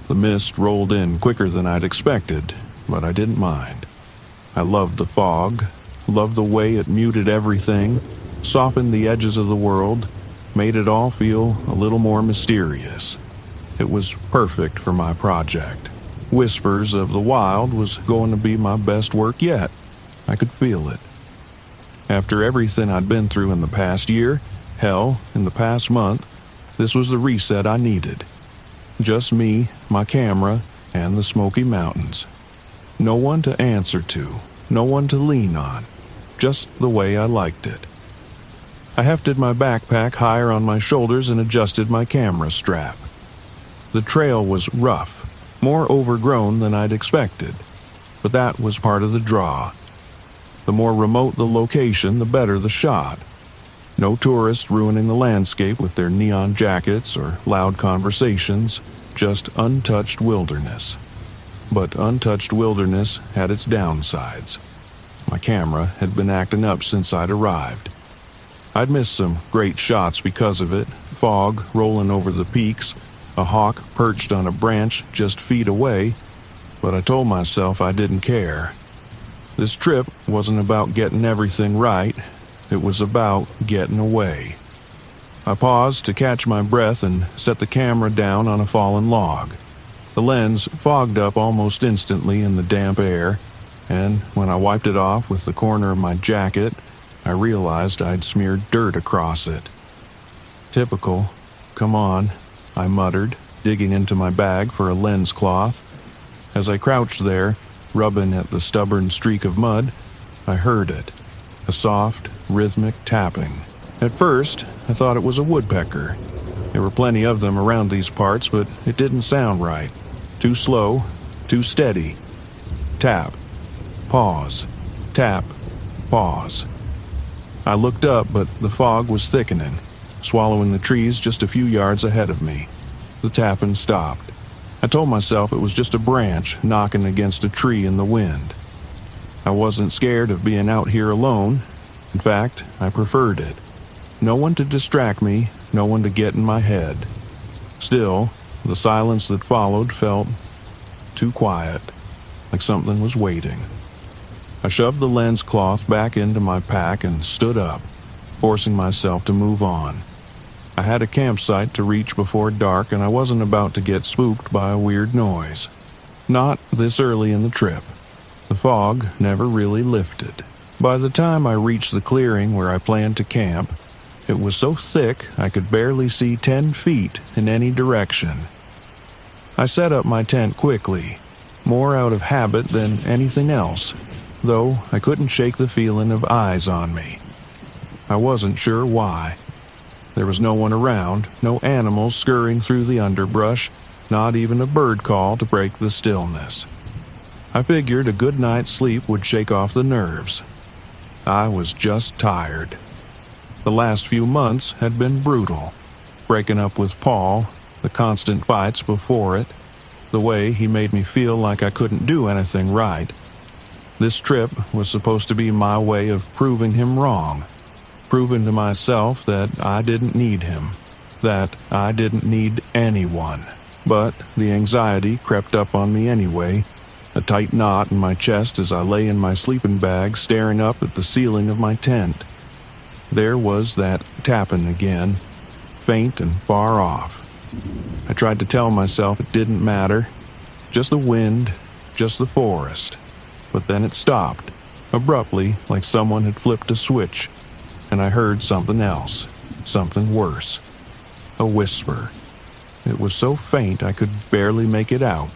The mist rolled in quicker than I'd expected, but I didn't mind. I loved the fog, loved the way it muted everything, softened the edges of the world, made it all feel a little more mysterious. It was perfect for my project. Whispers of the Wild was going to be my best work yet. I could feel it. After everything I'd been through in the past year, hell, in the past month, this was the reset I needed. Just me, my camera, and the Smoky Mountains. No one to answer to, no one to lean on, just the way I liked it. I hefted my backpack higher on my shoulders and adjusted my camera strap. The trail was rough, more overgrown than I'd expected, but that was part of the draw. The more remote the location, the better the shot. No tourists ruining the landscape with their neon jackets or loud conversations, just untouched wilderness. But untouched wilderness had its downsides. My camera had been acting up since I'd arrived. I'd missed some great shots because of it, fog rolling over the peaks, a hawk perched on a branch just feet away, but I told myself I didn't care. This trip wasn't about getting everything right, it was about getting away. I paused to catch my breath and set the camera down on a fallen log. The lens fogged up almost instantly in the damp air, and when I wiped it off with the corner of my jacket, I realized I'd smeared dirt across it. Typical. Come on, I muttered, digging into my bag for a lens cloth. As I crouched there, rubbing at the stubborn streak of mud, I heard it, a soft, rhythmic tapping. At first, I thought it was a woodpecker. There were plenty of them around these parts, but it didn't sound right. Too slow, too steady. Tap, pause, tap, pause. I looked up, but the fog was thickening, swallowing the trees just a few yards ahead of me. The tapping stopped. I told myself it was just a branch knocking against a tree in the wind. I wasn't scared of being out here alone. In fact, I preferred it. No one to distract me, no one to get in my head. Still, the silence that followed felt too quiet, like something was waiting. I shoved the lens cloth back into my pack and stood up, forcing myself to move on. I had a campsite to reach before dark, and I wasn't about to get spooked by a weird noise. Not this early in the trip. The fog never really lifted. By the time I reached the clearing where I planned to camp, it was so thick I could barely see 10 feet in any direction. I set up my tent quickly, more out of habit than anything else, though I couldn't shake the feeling of eyes on me. I wasn't sure why. There was no one around, no animals scurrying through the underbrush, not even a bird call to break the stillness. I figured a good night's sleep would shake off the nerves. I was just tired. The last few months had been brutal. Breaking up with Paul, the constant fights before it, the way he made me feel like I couldn't do anything right. This trip was supposed to be my way of proving him wrong, proving to myself that I didn't need him, that I didn't need anyone. But the anxiety crept up on me anyway, a tight knot in my chest as I lay in my sleeping bag staring up at the ceiling of my tent. There was that tapping again, faint and far off. I tried to tell myself it didn't matter, just the wind, just the forest. But then it stopped, abruptly, like someone had flipped a switch, and I heard something else, something worse. A whisper. It was so faint I could barely make it out,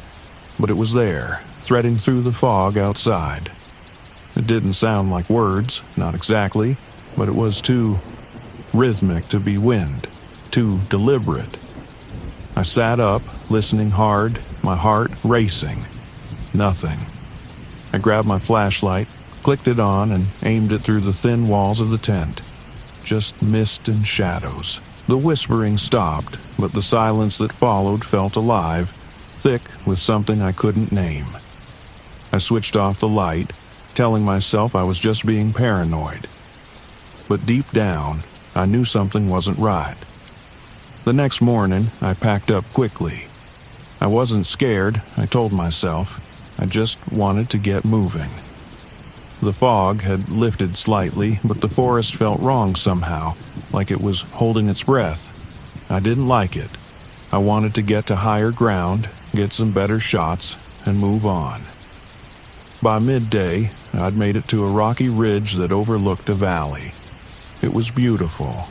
but it was there, threading through the fog outside. It didn't sound like words, not exactly, but it was too rhythmic to be wind, too deliberate. I sat up, listening hard, my heart racing. Nothing. I grabbed my flashlight, clicked it on, and aimed it through the thin walls of the tent. Just mist and shadows. The whispering stopped, but the silence that followed felt alive, thick with something I couldn't name. I switched off the light, telling myself I was just being paranoid. But deep down, I knew something wasn't right. The next morning, I packed up quickly. I wasn't scared, I told myself. I just wanted to get moving. The fog had lifted slightly, but the forest felt wrong somehow, like it was holding its breath. I didn't like it. I wanted to get to higher ground, get some better shots, and move on. By midday, I'd made it to a rocky ridge that overlooked a valley. It was beautiful,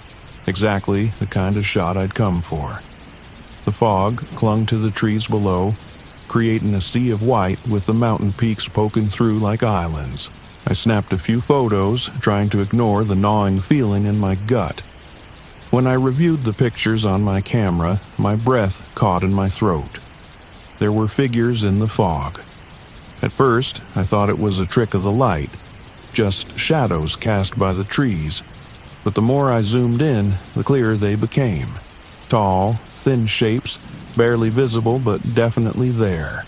exactly the kind of shot I'd come for. The fog clung to the trees below, creating a sea of white with the mountain peaks poking through like islands. I snapped a few photos, trying to ignore the gnawing feeling in my gut. When I reviewed the pictures on my camera, my breath caught in my throat. There were figures in the fog. At first, I thought it was a trick of the light, just shadows cast by the trees. But the more I zoomed in, the clearer they became. Tall, thin shapes, barely visible but definitely there.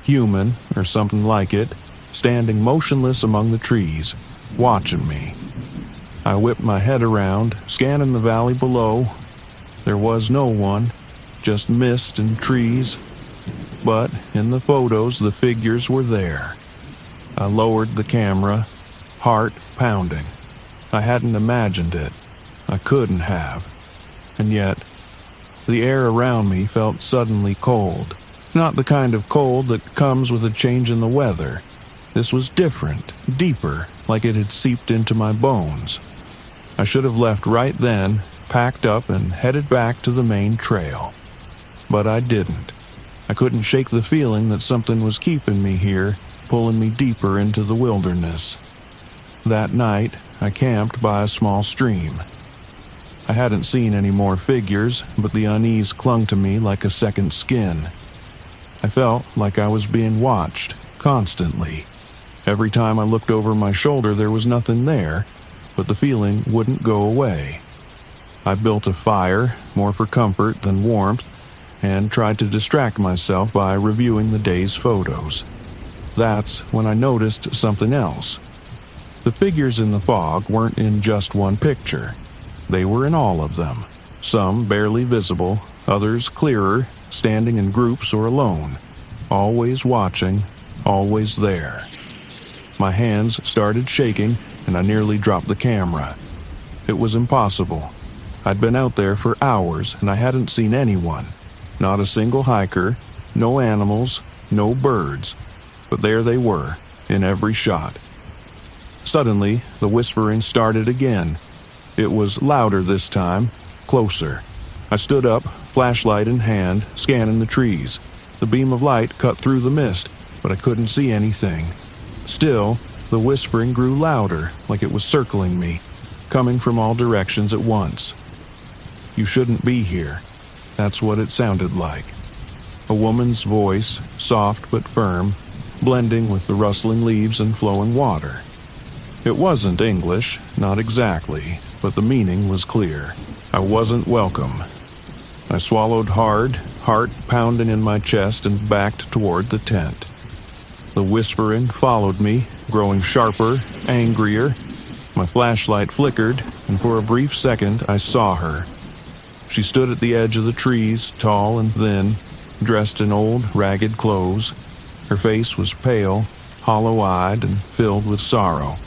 Human, or something like it, standing motionless among the trees, watching me. I whipped my head around, scanning the valley below. There was no one, just mist and trees. But in the photos, the figures were there. I lowered the camera, heart pounding. I hadn't imagined it. I couldn't have. And yet, the air around me felt suddenly cold. Not the kind of cold that comes with a change in the weather. This was different, deeper, like it had seeped into my bones. I should have left right then, packed up and headed back to the main trail. But I didn't. I couldn't shake the feeling that something was keeping me here, pulling me deeper into the wilderness. That night, I camped by a small stream. I hadn't seen any more figures, but the unease clung to me like a second skin. I felt like I was being watched, constantly. Every time I looked over my shoulder, there was nothing there, but the feeling wouldn't go away. I built a fire, more for comfort than warmth, and tried to distract myself by reviewing the day's photos. That's when I noticed something else. The figures in the fog weren't in just one picture. They were in all of them, some barely visible, others clearer, standing in groups or alone, always watching, always there. My hands started shaking, and I nearly dropped the camera. It was impossible. I'd been out there for hours, and I hadn't seen anyone. Not a single hiker, no animals, no birds. But there they were, in every shot. Suddenly, the whispering started again. It was louder this time, closer. I stood up, flashlight in hand, scanning the trees. The beam of light cut through the mist, but I couldn't see anything. Still, the whispering grew louder, like it was circling me, coming from all directions at once. "You shouldn't be here." That's what it sounded like. A woman's voice, soft but firm, blending with the rustling leaves and flowing water. It wasn't English, not exactly, but the meaning was clear. I wasn't welcome. I swallowed hard, heart pounding in my chest, and backed toward the tent. The whispering followed me, growing sharper, angrier. My flashlight flickered, and for a brief second I saw her. She stood at the edge of the trees, tall and thin, dressed in old, ragged clothes. Her face was pale, hollow-eyed, and filled with sorrow.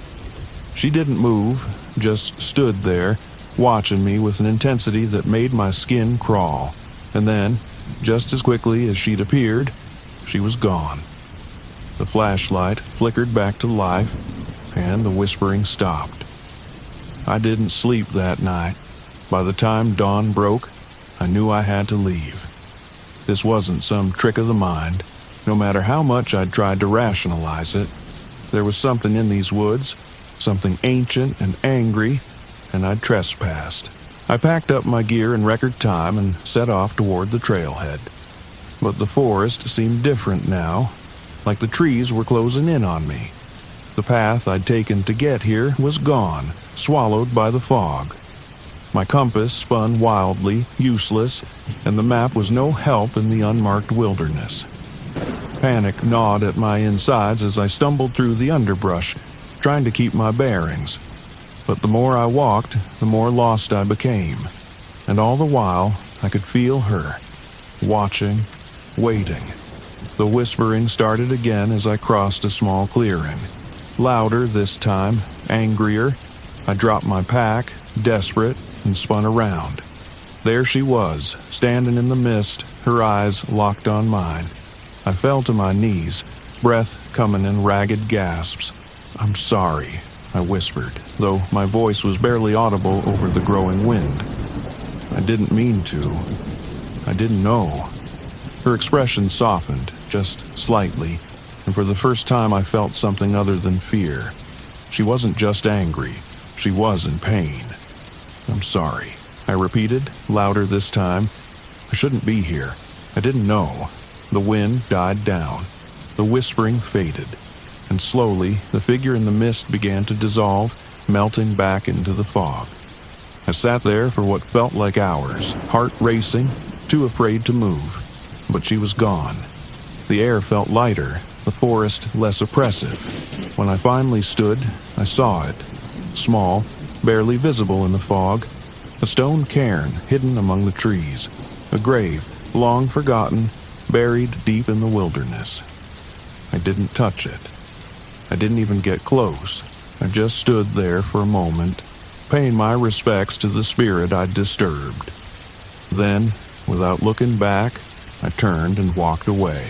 She didn't move, just stood there, watching me with an intensity that made my skin crawl. And then, just as quickly as she'd appeared, she was gone. The flashlight flickered back to life, and the whispering stopped. I didn't sleep that night. By the time dawn broke, I knew I had to leave. This wasn't some trick of the mind. No matter how much I'd tried to rationalize it, there was something in these woods, something ancient and angry, and I'd trespassed. I packed up my gear in record time and set off toward the trailhead. But the forest seemed different now, like the trees were closing in on me. The path I'd taken to get here was gone, swallowed by the fog. My compass spun wildly, useless, and the map was no help in the unmarked wilderness. Panic gnawed at my insides as I stumbled through the underbrush, trying to keep my bearings. But the more I walked, the more lost I became. And all the while, I could feel her, watching, waiting. The whispering started again as I crossed a small clearing. Louder this time, angrier. I dropped my pack, desperate, and spun around. There she was, standing in the mist, her eyes locked on mine. I fell to my knees, breath coming in ragged gasps. "I'm sorry," I whispered, though my voice was barely audible over the growing wind. "I didn't mean to. I didn't know." Her expression softened, just slightly, and for the first time I felt something other than fear. She wasn't just angry. She was in pain. "I'm sorry," I repeated, louder this time. "I shouldn't be here. I didn't know." The wind died down. The whispering faded, and slowly the figure in the mist began to dissolve, melting back into the fog. I sat there for what felt like hours, heart racing, too afraid to move. But she was gone. The air felt lighter, the forest less oppressive. When I finally stood, I saw it. Small, barely visible in the fog. A stone cairn hidden among the trees. A grave, long forgotten, buried deep in the wilderness. I didn't touch it. I didn't even get close. I just stood there for a moment, paying my respects to the spirit I'd disturbed. Then, without looking back, I turned and walked away.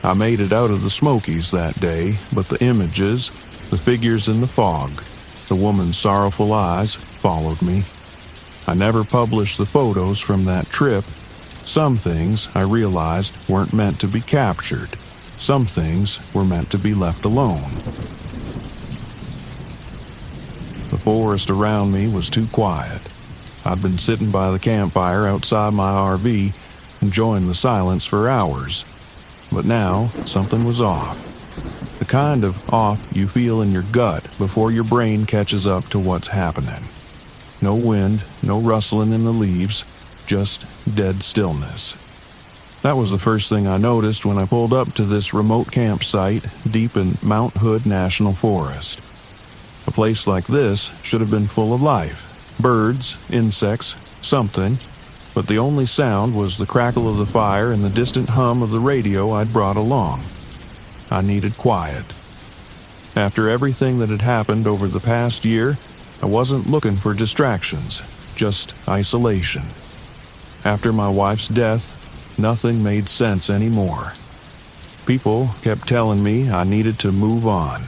I made it out of the Smokies that day, but the images, the figures in the fog, the woman's sorrowful eyes followed me. I never published the photos from that trip. Some things, I realized, weren't meant to be captured. Some things were meant to be left alone. The forest around me was too quiet. I'd been sitting by the campfire outside my RV, enjoying the silence for hours. But now, something was off. The kind of off you feel in your gut before your brain catches up to what's happening. No wind, no rustling in the leaves, just dead stillness. That was the first thing I noticed when I pulled up to this remote campsite deep in Mount Hood National Forest. A place like this should have been full of life. Birds, insects, something. But the only sound was the crackle of the fire and the distant hum of the radio I'd brought along. I needed quiet. After everything that had happened over the past year, I wasn't looking for distractions, just isolation. After my wife's death, nothing made sense anymore. People kept telling me I needed to move on,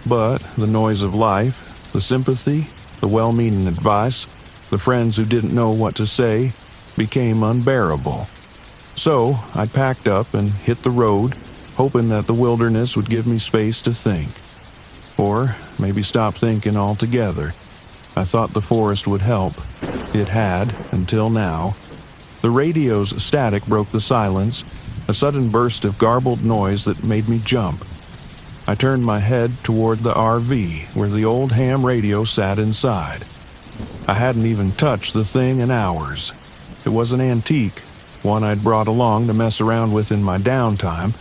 but the noise of life, the sympathy, the well-meaning advice, the friends who didn't know what to say, became unbearable. So I packed up and hit the road, hoping that the wilderness would give me space to think. Or maybe stop thinking altogether. I thought the forest would help. It had, until now. The radio's static broke the silence, a sudden burst of garbled noise that made me jump. I turned my head toward the RV, where the old ham radio sat inside. I hadn't even touched the thing in hours. It was an antique, one I'd brought along to mess around with in my downtime,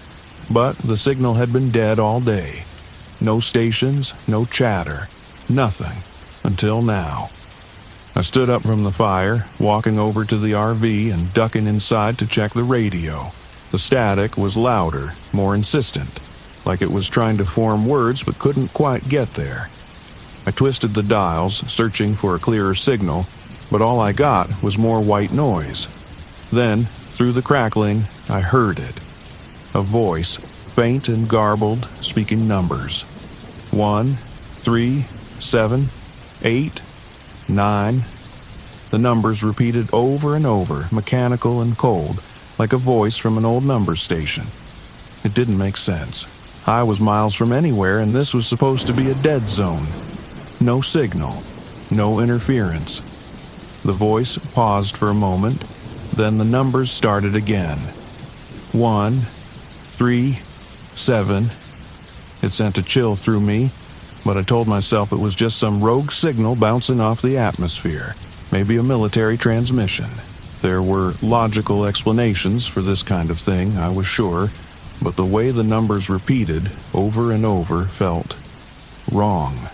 but the signal had been dead all day. No stations, no chatter, nothing, until now. I stood up from the fire, walking over to the RV and ducking inside to check the radio. The static was louder, more insistent, like it was trying to form words but couldn't quite get there. I twisted the dials, searching for a clearer signal, but all I got was more white noise. Then, through the crackling, I heard it. A voice, faint and garbled, speaking numbers. 1, 3, 7, 8, 9. The numbers repeated over and over, mechanical and cold, like a voice from an old number station. It didn't make sense. I was miles from anywhere, and this was supposed to be a dead zone. No signal, no interference. The voice paused for a moment, then the numbers started again. 1, 3, 7. It sent a chill through me, but I told myself it was just some rogue signal bouncing off the atmosphere, maybe a military transmission. There were logical explanations for this kind of thing, I was sure, but the way the numbers repeated over and over felt wrong,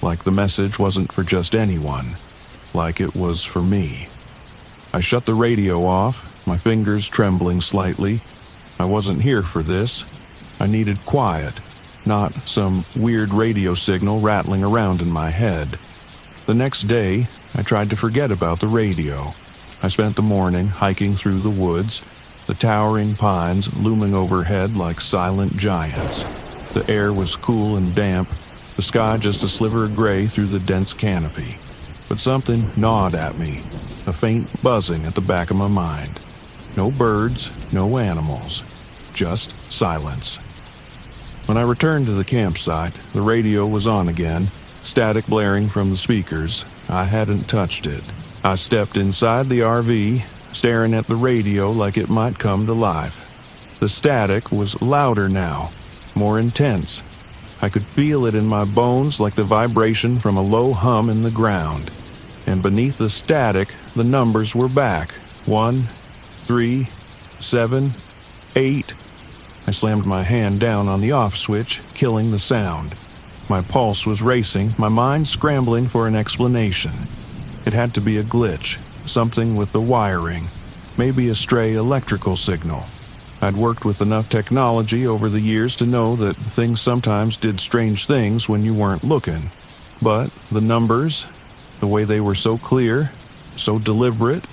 like the message wasn't for just anyone, like it was for me. I shut the radio off, my fingers trembling slightly. I wasn't here for this. I needed quiet, not some weird radio signal rattling around in my head. The next day, I tried to forget about the radio. I spent the morning hiking through the woods, the towering pines looming overhead like silent giants. The air was cool and damp, the sky just a sliver of gray through the dense canopy. But something gnawed at me, a faint buzzing at the back of my mind. No birds, no animals, just silence. When I returned to the campsite, the radio was on again, static blaring from the speakers. I hadn't touched it. I stepped inside the RV, staring at the radio like it might come to life. The static was louder now, more intense. I could feel it in my bones like the vibration from a low hum in the ground. And beneath the static, the numbers were back. 1, 3, 7, 8. I slammed my hand down on the off switch, killing the sound. My pulse was racing, my mind scrambling for an explanation. It had to be a glitch, something with the wiring, maybe a stray electrical signal. I'd worked with enough technology over the years to know that things sometimes did strange things when you weren't looking. But the numbers, the way they were so clear, so deliberate,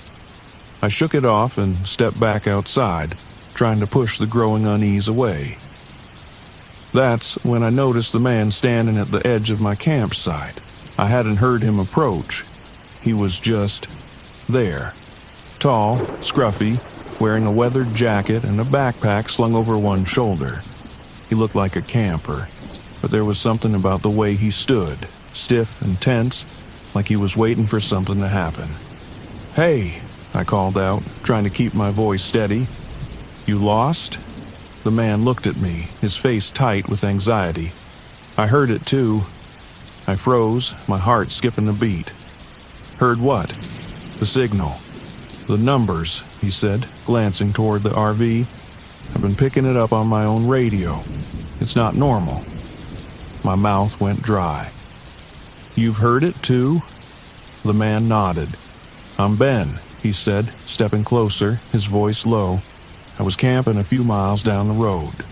I shook it off and stepped back outside, trying to push the growing unease away. That's when I noticed the man standing at the edge of my campsite. I hadn't heard him approach. He was just there. Tall, scruffy, wearing a weathered jacket and a backpack slung over one shoulder. He looked like a camper, but there was something about the way he stood, stiff and tense, like he was waiting for something to happen. "Hey," I called out, trying to keep my voice steady. "You lost?" The man looked at me, his face tight with anxiety. I heard it too. I froze, my heart skipping a beat. "Heard what?" "The signal. The numbers," he said, glancing toward the RV. "I've been picking it up on my own radio. It's not normal." My mouth went dry. "You've heard it too?" The man nodded. "I'm Ben," he said, stepping closer, his voice low. "I was camping a few miles down the road.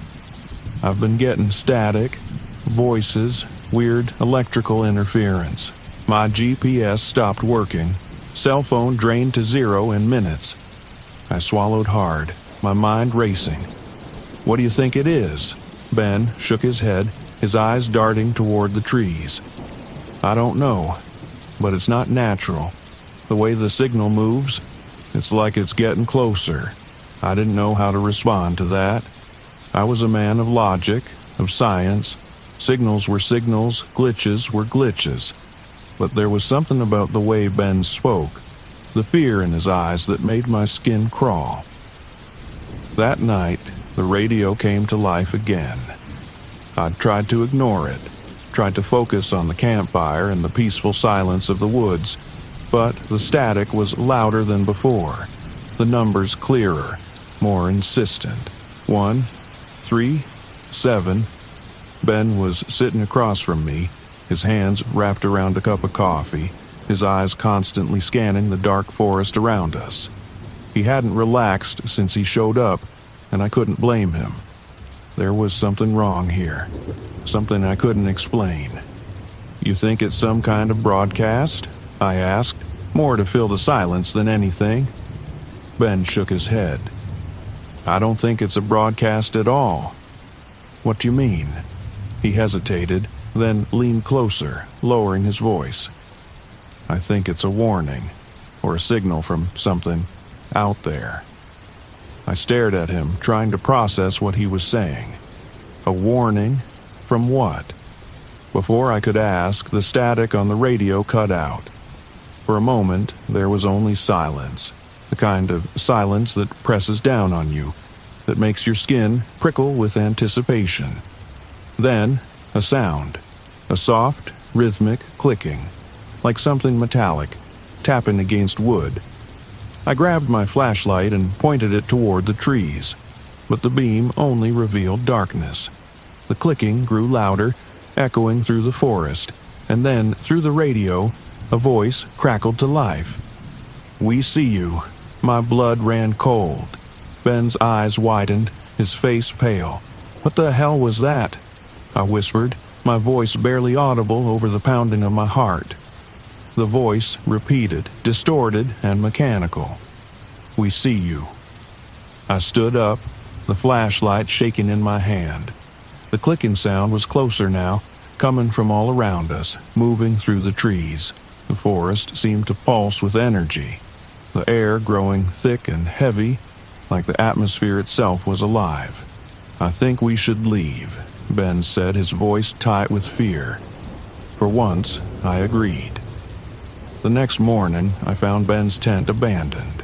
I've been getting static, voices, weird electrical interference. My GPS stopped working. Cell phone drained to 0 in minutes." I swallowed hard, my mind racing. "What do you think it is?" Ben shook his head, his eyes darting toward the trees. "I don't know, but it's not natural. The way the signal moves, it's like it's getting closer." I didn't know how to respond to that. I was a man of logic, of science. Signals were signals, glitches were glitches. But there was something about the way Ben spoke, the fear in his eyes that made my skin crawl. That night, the radio came to life again. I'd tried to ignore it, tried to focus on the campfire and the peaceful silence of the woods, but the static was louder than before, the numbers clearer, more insistent. 1, 3, 7. Ben was sitting across from me, his hands wrapped around a cup of coffee, his eyes constantly scanning the dark forest around us. He hadn't relaxed since he showed up, and I couldn't blame him. There was something wrong here, something I couldn't explain. "You think it's some kind of broadcast?" I asked, more to fill the silence than anything. Ben shook his head. "I don't think it's a broadcast at all." "What do you mean?" He hesitated, then leaned closer, lowering his voice. "I think it's a warning, or a signal from something out there." I stared at him, trying to process what he was saying. A warning? From what? Before I could ask, the static on the radio cut out. For a moment, there was only silence, the kind of silence that presses down on you, that makes your skin prickle with anticipation. Then, a sound, a soft, rhythmic clicking, like something metallic, tapping against wood. I grabbed my flashlight and pointed it toward the trees, but the beam only revealed darkness. The clicking grew louder, echoing through the forest, and then, through the radio, a voice crackled to life. "We see you. My blood ran cold. Ben's eyes widened, his face pale. "What the hell was that?" I whispered, my voice barely audible over the pounding of my heart. The voice repeated, distorted and mechanical. "We see you." I stood up, the flashlight shaking in my hand. The clicking sound was closer now, coming from all around us, moving through the trees. The forest seemed to pulse with energy, the air growing thick and heavy, like the atmosphere itself was alive. "I think we should leave," Ben said, his voice tight with fear. For once, I agreed. The next morning, I found Ben's tent abandoned.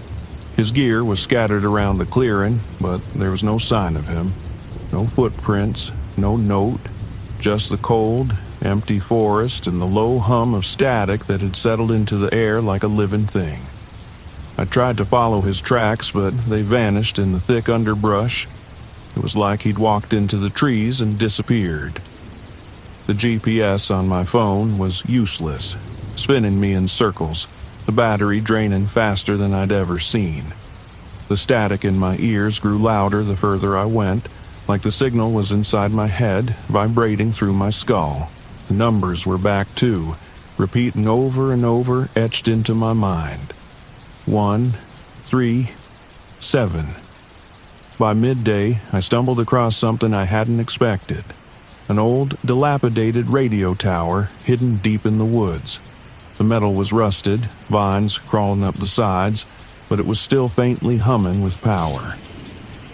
His gear was scattered around the clearing, but there was no sign of him. No footprints, no note, just the cold, empty forest and the low hum of static that had settled into the air like a living thing. I tried to follow his tracks, but they vanished in the thick underbrush. It was like he'd walked into the trees and disappeared. The GPS on my phone was useless, spinning me in circles, the battery draining faster than I'd ever seen. The static in my ears grew louder the further I went, like the signal was inside my head, vibrating through my skull. The numbers were back too, repeating over and over, etched into my mind. 1, 3, 7. By midday, I stumbled across something I hadn't expected. An old, dilapidated radio tower hidden deep in the woods. The metal was rusted, vines crawling up the sides, but it was still faintly humming with power.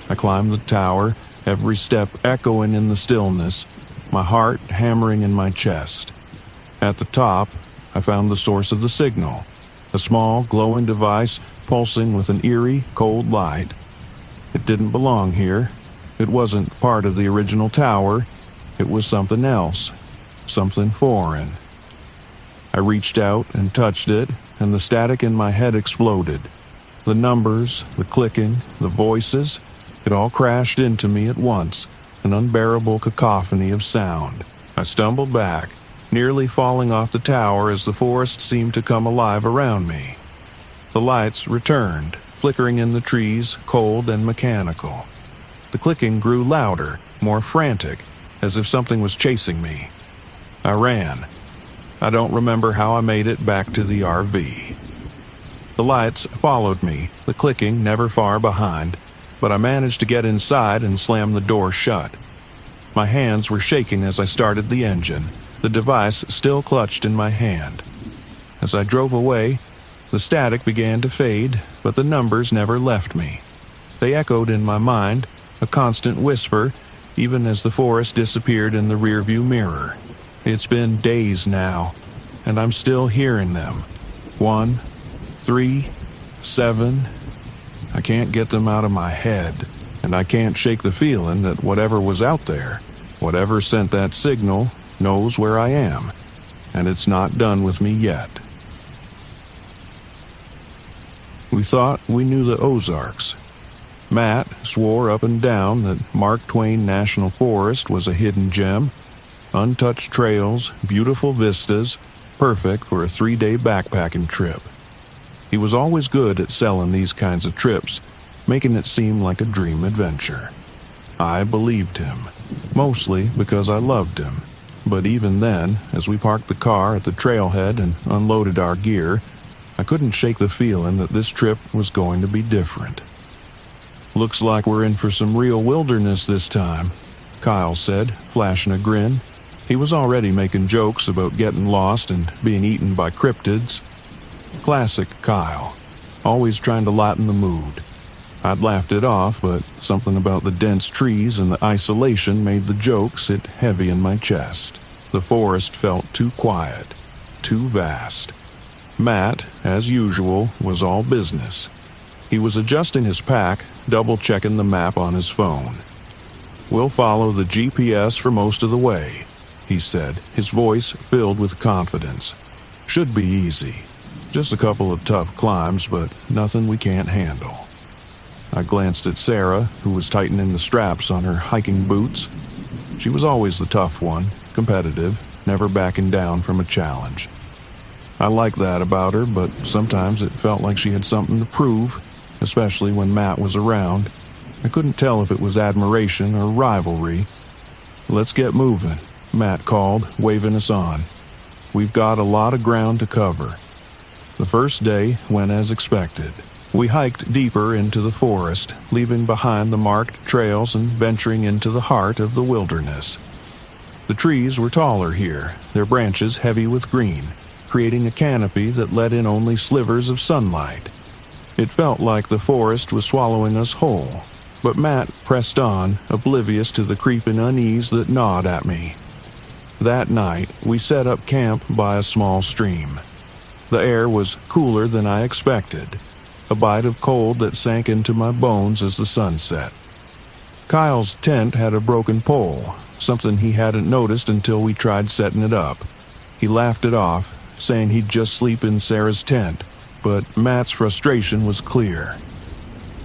I climbed the tower, every step echoing in the stillness, my heart hammering in my chest. At the top, I found the source of the signal, a small, glowing device pulsing with an eerie, cold light. It didn't belong here. It wasn't part of the original tower. It was something else, something foreign. I reached out and touched it, and the static in my head exploded. The numbers, the clicking, the voices, it all crashed into me at once, an unbearable cacophony of sound. I stumbled back, nearly falling off the tower as the forest seemed to come alive around me. The lights returned, flickering in the trees, cold and mechanical. The clicking grew louder, more frantic, as if something was chasing me. I ran. I don't remember how I made it back to the RV. The lights followed me, the clicking never far behind, but I managed to get inside and slam the door shut. My hands were shaking as I started the engine, the device still clutched in my hand. As I drove away, the static began to fade, but the numbers never left me. They echoed in my mind, a constant whisper, even as the forest disappeared in the rearview mirror. It's been days now, and I'm still hearing them. 1, 3, 7. I can't get them out of my head, and I can't shake the feeling that whatever was out there, whatever sent that signal, knows where I am, and it's not done with me yet. We thought we knew the Ozarks. Matt swore up and down that Mark Twain National Forest was a hidden gem. Untouched trails, beautiful vistas, perfect for a 3-day backpacking trip. He was always good at selling these kinds of trips, making it seem like a dream adventure. I believed him, mostly because I loved him. But even then, as we parked the car at the trailhead and unloaded our gear, I couldn't shake the feeling that this trip was going to be different. "Looks like we're in for some real wilderness this time," Kyle said, flashing a grin. He was already making jokes about getting lost and being eaten by cryptids. Classic Kyle, always trying to lighten the mood. I'd laughed it off, but something about the dense trees and the isolation made the joke sit heavy in my chest. The forest felt too quiet, too vast. Matt, as usual, was all business. He was adjusting his pack, double-checking the map on his phone. "We'll follow the GPS for most of the way," he said, his voice filled with confidence. "Should be easy. Just a couple of tough climbs, but nothing we can't handle." I glanced at Sarah, who was tightening the straps on her hiking boots. She was always the tough one, competitive, never backing down from a challenge. I liked that about her, but sometimes it felt like she had something to prove. especially when Matt was around. I couldn't tell if it was admiration or rivalry. "Let's get moving," Matt called, waving us on. "We've got a lot of ground to cover." The first day went as expected. We hiked deeper into the forest, leaving behind the marked trails and venturing into the heart of the wilderness. The trees were taller here, their branches heavy with green, creating a canopy that let in only slivers of sunlight. It felt like the forest was swallowing us whole, but Matt pressed on, oblivious to the creeping unease that gnawed at me. That night, we set up camp by a small stream. The air was cooler than I expected, a bite of cold that sank into my bones as the sun set. Kyle's tent had a broken pole, something he hadn't noticed until we tried setting it up. He laughed it off, saying he'd just sleep in Sarah's tent, but Matt's frustration was clear.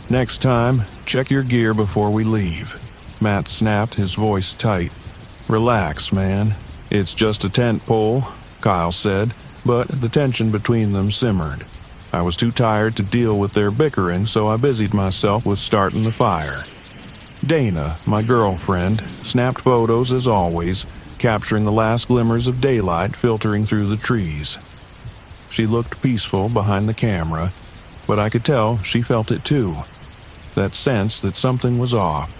"Next time, check your gear before we leave," Matt snapped, his voice tight. "Relax, man. It's just a tent pole," Kyle said, but the tension between them simmered. I was too tired to deal with their bickering, so I busied myself with starting the fire. Dana, my girlfriend, snapped photos as always, capturing the last glimmers of daylight filtering through the trees. She looked peaceful behind the camera, but I could tell she felt it too, that sense that something was off.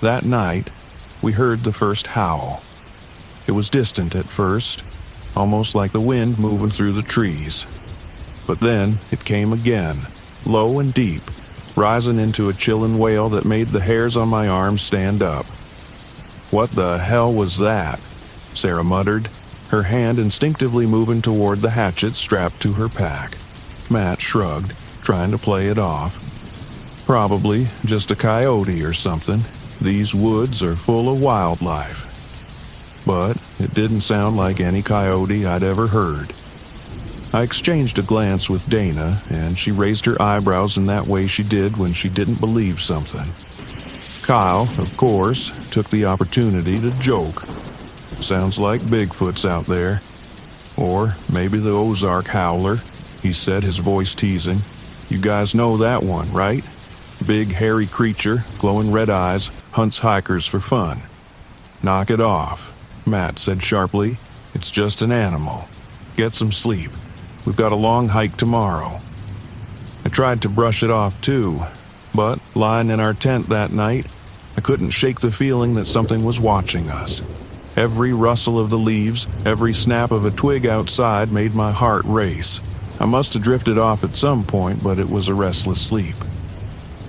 That night, we heard the first howl. It was distant at first, almost like the wind moving through the trees. But then it came again, low and deep, rising into a chilling wail that made the hairs on my arms stand up. "What the hell was that?" Sarah muttered, her hand instinctively moving toward the hatchet strapped to her pack. Matt shrugged, trying to play it off. "Probably just a coyote or something. These woods are full of wildlife." But it didn't sound like any coyote I'd ever heard. I exchanged a glance with Dana, and she raised her eyebrows in that way she did when she didn't believe something. Kyle, of course, took the opportunity to joke. "Sounds like Bigfoot's out there. Or maybe the Ozark Howler," he said, his voice teasing. "You guys know that one, right? Big hairy creature, glowing red eyes, hunts hikers for fun." "Knock it off," Matt said sharply. "It's just an animal. Get some sleep. We've got a long hike tomorrow." I tried to brush it off too, but lying in our tent that night, I couldn't shake the feeling that something was watching us. Every rustle of the leaves, every snap of a twig outside made my heart race. I must have drifted off at some point, but it was a restless sleep.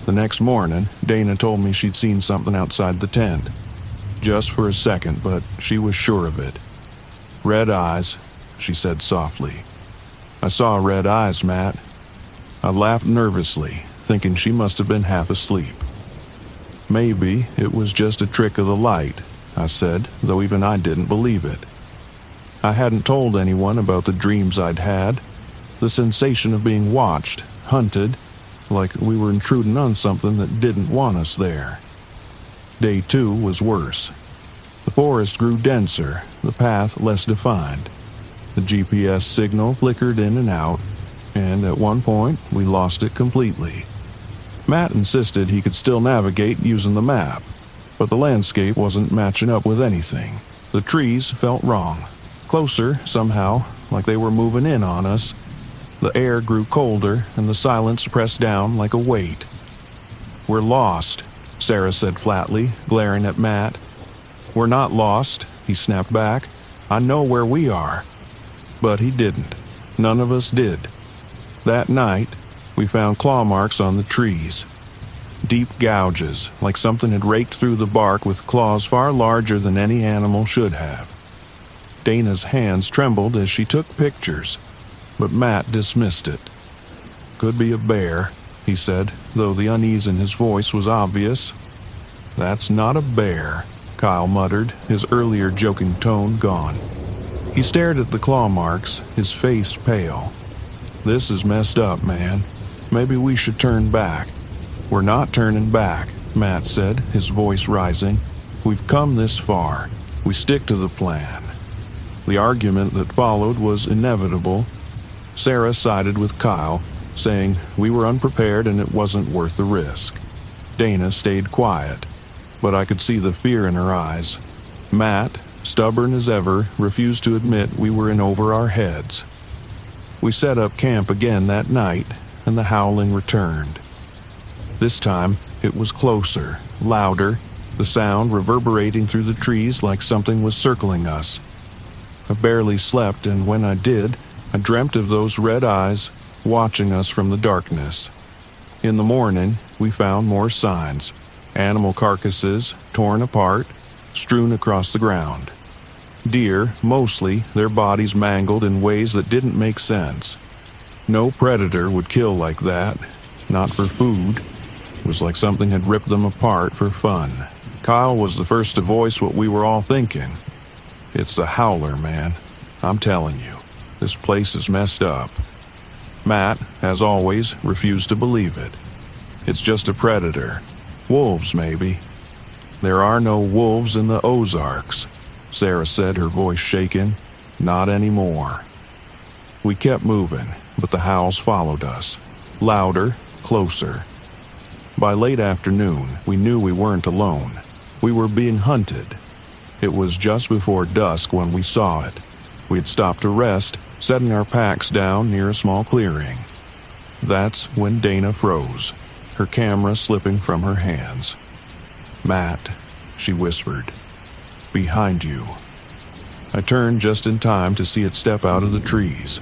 The next morning, Dana told me she'd seen something outside the tent. Just for a second, but she was sure of it. "Red eyes," she said softly. "I saw red eyes, Matt." I laughed nervously, thinking she must have been half asleep. "Maybe it was just a trick of the light," I said, though even I didn't believe it. I hadn't told anyone about the dreams I'd had, the sensation of being watched, hunted, like we were intruding on something that didn't want us there. Day 2 was worse. The forest grew denser, the path less defined. The GPS signal flickered in and out, and at one point we lost it completely. Matt insisted he could still navigate using the map, but the landscape wasn't matching up with anything. The trees felt wrong, closer somehow, like they were moving in on us. The air grew colder, and the silence pressed down like a weight. "We're lost," Sarah said flatly, glaring at Matt. "We're not lost," he snapped back. "I know where we are." But he didn't. None of us did. That night, we found claw marks on the trees. Deep gouges, like something had raked through the bark with claws far larger than any animal should have. Dana's hands trembled as she took pictures, but Matt dismissed it. "Could be a bear," he said, though the unease in his voice was obvious. "That's not a bear," Kyle muttered, his earlier joking tone gone. He stared at the claw marks, his face pale. "This is messed up, man. Maybe we should turn back." "We're not turning back," Matt said, his voice rising. "We've come this far. We stick to the plan." The argument that followed was inevitable. Sarah sided with Kyle, saying we were unprepared and it wasn't worth the risk. Dana stayed quiet, but I could see the fear in her eyes. Matt, stubborn as ever, refused to admit we were in over our heads. We set up camp again that night, and the howling returned. This time, it was closer, louder, the sound reverberating through the trees like something was circling us. I barely slept, and when I did, I dreamt of those red eyes watching us from the darkness. In the morning, we found more signs. Animal carcasses, torn apart, strewn across the ground. Deer, mostly, their bodies mangled in ways that didn't make sense. No predator would kill like that, not for food. It was like something had ripped them apart for fun. Kyle was the first to voice what we were all thinking. It's the howler, man. I'm telling you, this place is messed up. Matt, as always, refused to believe it. It's just a predator. Wolves, maybe. There are no wolves in the Ozarks, Sarah said, her voice shaking. Not anymore. We kept moving, but the howls followed us. Louder, closer. By late afternoon, we knew we weren't alone. We were being hunted. It was just before dusk when we saw it. We had stopped to rest, setting our packs down near a small clearing. That's when Dana froze, her camera slipping from her hands. "Matt," she whispered, "behind you." I turned just in time to see it step out of the trees,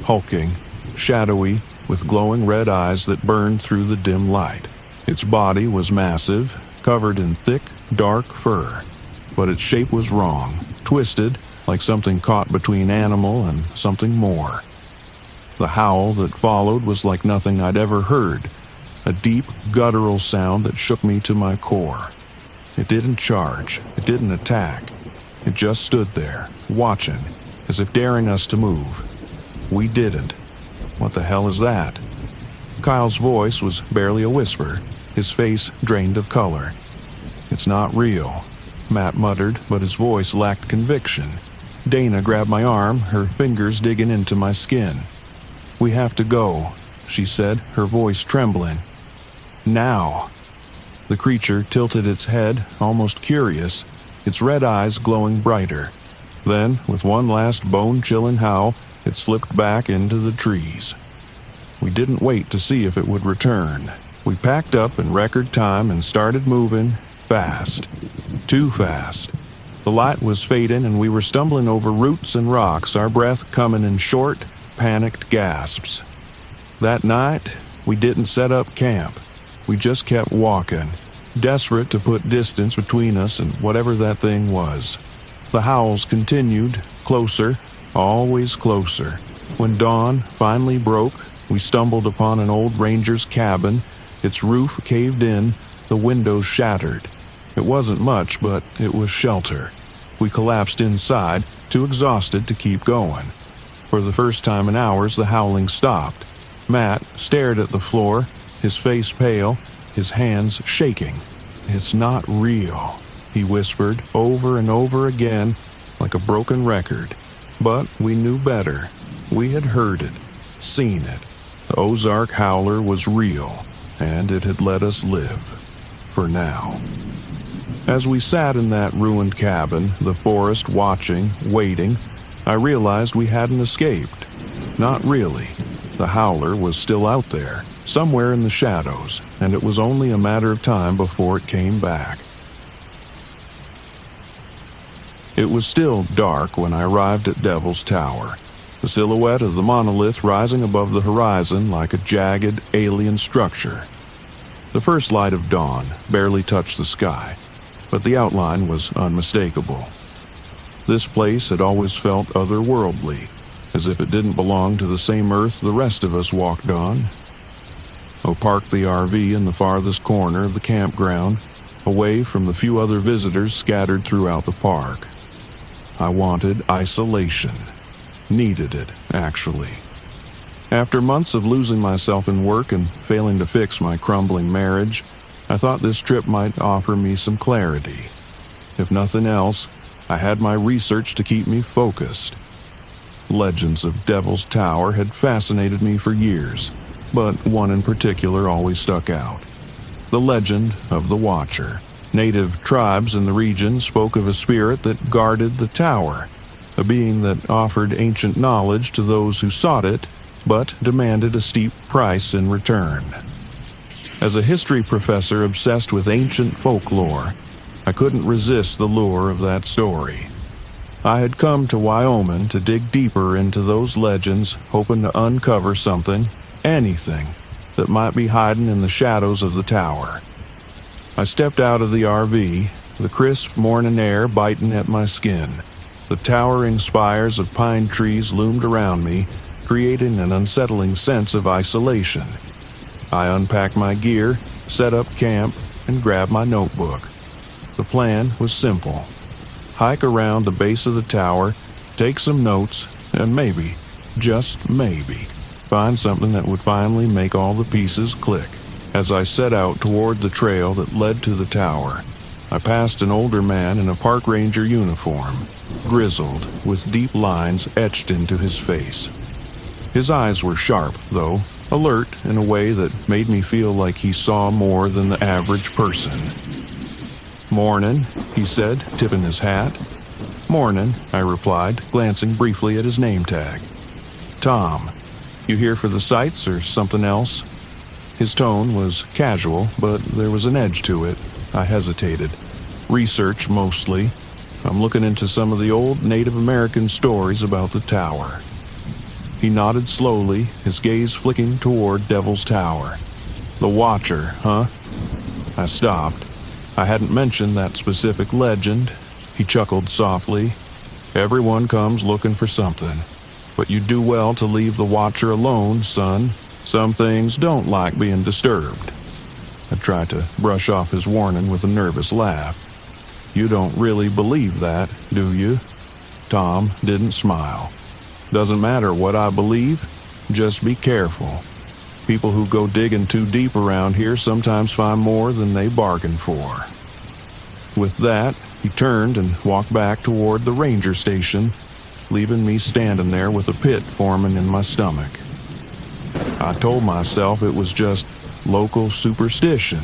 hulking, shadowy, with glowing red eyes that burned through the dim light. Its body was massive, covered in thick, dark fur, but its shape was wrong, twisted, like something caught between animal and something more. The howl that followed was like nothing I'd ever heard, a deep, guttural sound that shook me to my core. It didn't charge, it didn't attack. It just stood there, watching, as if daring us to move. We didn't. What the hell is that? Kyle's voice was barely a whisper, his face drained of color. "It's not real," Matt muttered, but his voice lacked conviction. Dana grabbed my arm, her fingers digging into my skin. "We have to go," she said, her voice trembling. "Now." The creature tilted its head, almost curious, its red eyes glowing brighter. Then, with one last bone-chilling howl, it slipped back into the trees. We didn't wait to see if it would return. We packed up in record time and started moving fast. Too fast. The light was fading and we were stumbling over roots and rocks, our breath coming in short, panicked gasps. That night, we didn't set up camp. We just kept walking, desperate to put distance between us and whatever that thing was. The howls continued, closer, always closer. When dawn finally broke, we stumbled upon an old ranger's cabin. Its roof caved in, the windows shattered. It wasn't much, but it was shelter. We collapsed inside, too exhausted to keep going. For the first time in hours, the howling stopped. Matt stared at the floor, his face pale, his hands shaking. "It's not real," he whispered over and over again, like a broken record. But we knew better. We had heard it, seen it. The Ozark howler was real, and it had let us live. For now. As we sat in that ruined cabin, the forest watching, waiting, I realized we hadn't escaped. Not really. The howler was still out there, somewhere in the shadows, and it was only a matter of time before it came back. It was still dark when I arrived at Devil's Tower, the silhouette of the monolith rising above the horizon like a jagged, alien structure. The first light of dawn barely touched the sky, but the outline was unmistakable. This place had always felt otherworldly, as if it didn't belong to the same earth the rest of us walked on. I parked the RV in the farthest corner of the campground, away from the few other visitors scattered throughout the park. I wanted isolation. Needed it, actually. After months of losing myself in work and failing to fix my crumbling marriage, I thought this trip might offer me some clarity. If nothing else, I had my research to keep me focused. Legends of Devil's Tower had fascinated me for years. but one in particular always stuck out. The legend of the Watcher. Native tribes in the region spoke of a spirit that guarded the tower, a being that offered ancient knowledge to those who sought it, but demanded a steep price in return. As a history professor obsessed with ancient folklore, I couldn't resist the lure of that story. I had come to Wyoming to dig deeper into those legends, hoping to uncover something, anything, that might be hiding in the shadows of the tower. I stepped out of the RV, the crisp morning air biting at my skin. The towering spires of pine trees loomed around me, creating an unsettling sense of isolation. I unpacked my gear, set up camp, and grabbed my notebook. The plan was simple. Hike around the base of the tower, take some notes, and maybe, just maybe, find something that would finally make all the pieces click. As I set out toward the trail that led to the tower, I passed an older man in a park ranger uniform, grizzled, with deep lines etched into his face. His eyes were sharp, though, alert in a way that made me feel like he saw more than the average person. "Mornin'," he said, tipping his hat. "Mornin'," I replied, glancing briefly at his name tag. "Tom, you here for the sights or something else?" His tone was casual, but there was an edge to it. I hesitated. "Research, mostly. I'm looking into some of the old Native American stories about the tower." He nodded slowly, his gaze flicking toward Devil's Tower. "The Watcher, huh?" I stopped. I hadn't mentioned that specific legend. He chuckled softly. "Everyone comes looking for something, but you do well to leave the Watcher alone, son. Some things don't like being disturbed." I tried to brush off his warning with a nervous laugh. "You don't really believe that, do you?" Tom didn't smile. "Doesn't matter what I believe, just be careful. People who go digging too deep around here sometimes find more than they bargained for." With that, he turned and walked back toward the ranger station, leaving me standing there with a pit forming in my stomach. I told myself it was just local superstition,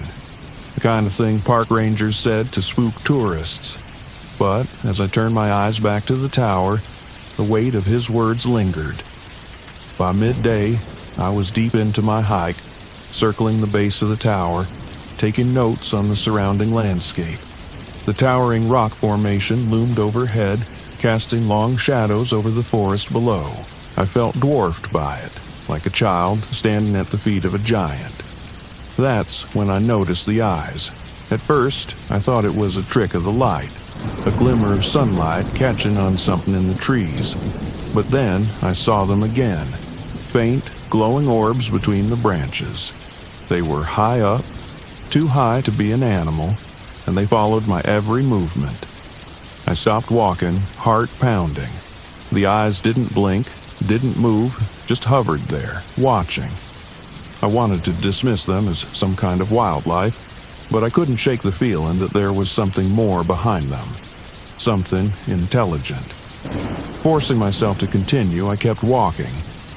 the kind of thing park rangers said to spook tourists. But as I turned my eyes back to the tower, the weight of his words lingered. By midday, I was deep into my hike, circling the base of the tower, taking notes on the surrounding landscape. The towering rock formation loomed overhead, casting long shadows over the forest below. I felt dwarfed by it, like a child standing at the feet of a giant. That's when I noticed the eyes. At first, I thought it was a trick of the light, a glimmer of sunlight catching on something in the trees. But then I saw them again, faint, glowing orbs between the branches. They were high up, too high to be an animal, and they followed my every movement. I stopped walking, heart pounding. The eyes didn't blink, didn't move, just hovered there, watching. I wanted to dismiss them as some kind of wildlife, but I couldn't shake the feeling that there was something more behind them, something intelligent. Forcing myself to continue, I kept walking,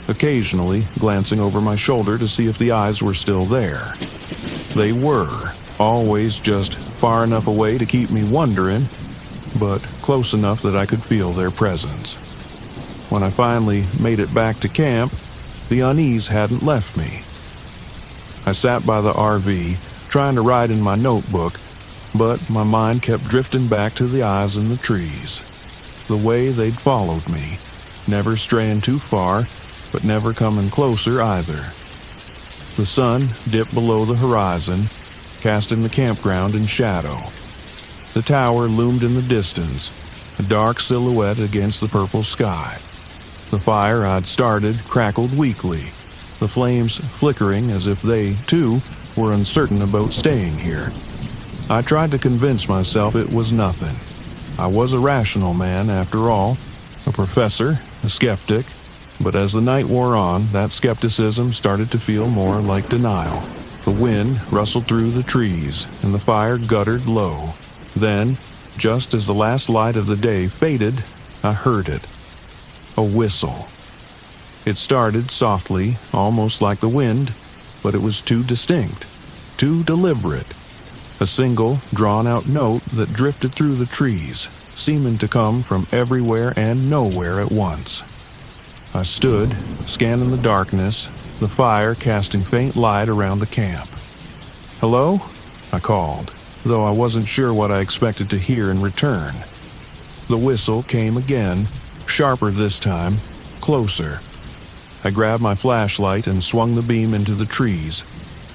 occasionally glancing over my shoulder to see if the eyes were still there. They were, always just far enough away to keep me wondering, but close enough that I could feel their presence. When I finally made it back to camp, the unease hadn't left me. I sat by the RV, trying to write in my notebook, but my mind kept drifting back to the eyes in the trees. The way they'd followed me, never straying too far, but never coming closer either. The sun dipped below the horizon, casting the campground in shadow. The tower loomed in the distance, a dark silhouette against the purple sky. The fire I'd started crackled weakly, the flames flickering as if they, too, were uncertain about staying here. I tried to convince myself it was nothing. I was a rational man, after all, a professor, a skeptic, but as the night wore on, that skepticism started to feel more like denial. The wind rustled through the trees, and the fire guttered low. Then, just as the last light of the day faded, I heard it. A whistle. It started softly, almost like the wind, but it was too distinct, too deliberate. A single, drawn-out note that drifted through the trees, seeming to come from everywhere and nowhere at once. I stood, scanning the darkness, the fire casting faint light around the camp. "Hello?" I called, though I wasn't sure what I expected to hear in return. The whistle came again, sharper this time, closer. I grabbed my flashlight and swung the beam into the trees,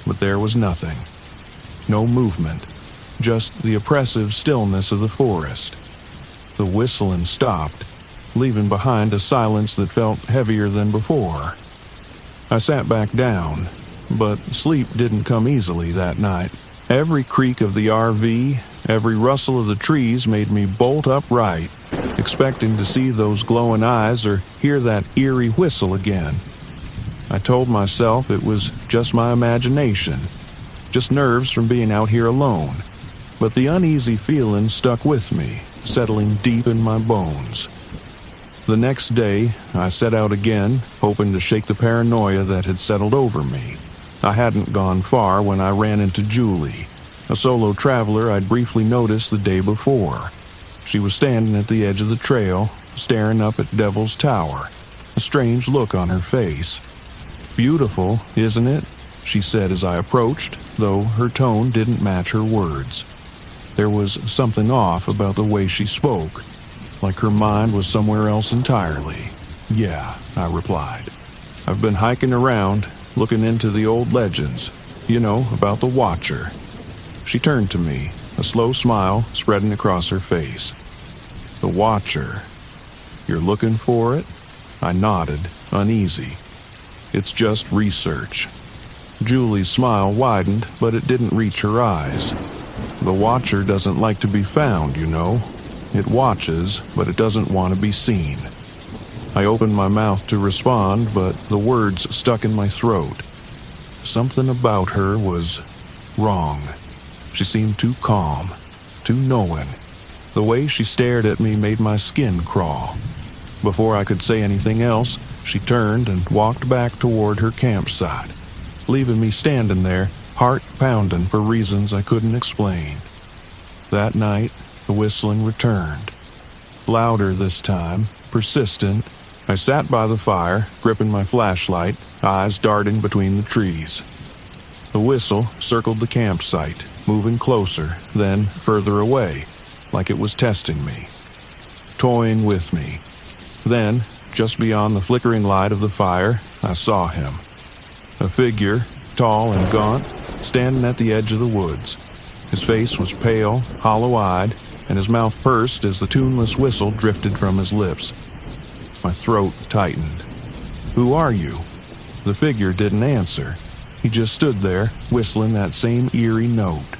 but there was nothing. No movement, just the oppressive stillness of the forest. The whistling stopped, leaving behind a silence that felt heavier than before. I sat back down, but sleep didn't come easily that night. Every creak of the RV, every rustle of the trees made me bolt upright, expecting to see those glowing eyes or hear that eerie whistle again. I told myself it was just my imagination, just nerves from being out here alone, but the uneasy feeling stuck with me, settling deep in my bones. The next day, I set out again, hoping to shake the paranoia that had settled over me. I hadn't gone far when I ran into Julie, a solo traveler I'd briefly noticed the day before. She was standing at the edge of the trail, staring up at Devil's Tower, a strange look on her face. "Beautiful, isn't it?" she said as I approached, though her tone didn't match her words. There was something off about the way she spoke, like her mind was somewhere else entirely. "Yeah," I replied. "I've been hiking around, looking into the old legends, about the Watcher." She turned to me, a slow smile spreading across her face. "The Watcher. You're looking for it?" I nodded, uneasy. "It's just research." Julie's smile widened, but it didn't reach her eyes. "The Watcher doesn't like to be found, It watches, but it doesn't want to be seen." I opened my mouth to respond, but the words stuck in my throat. Something about her was wrong. She seemed too calm, too knowing. The way she stared at me made my skin crawl. Before I could say anything else, she turned and walked back toward her campsite, leaving me standing there, heart pounding for reasons I couldn't explain. That night, the whistling returned. Louder this time, persistent. I sat by the fire, gripping my flashlight, eyes darting between the trees. The whistle circled the campsite, moving closer, then further away, like it was testing me, toying with me. Then, just beyond the flickering light of the fire, I saw him. A figure, tall and gaunt, standing at the edge of the woods. His face was pale, hollow-eyed, and his mouth pursed as the tuneless whistle drifted from his lips. My throat tightened. "Who are you?" The figure didn't answer. He just stood there, whistling that same eerie note.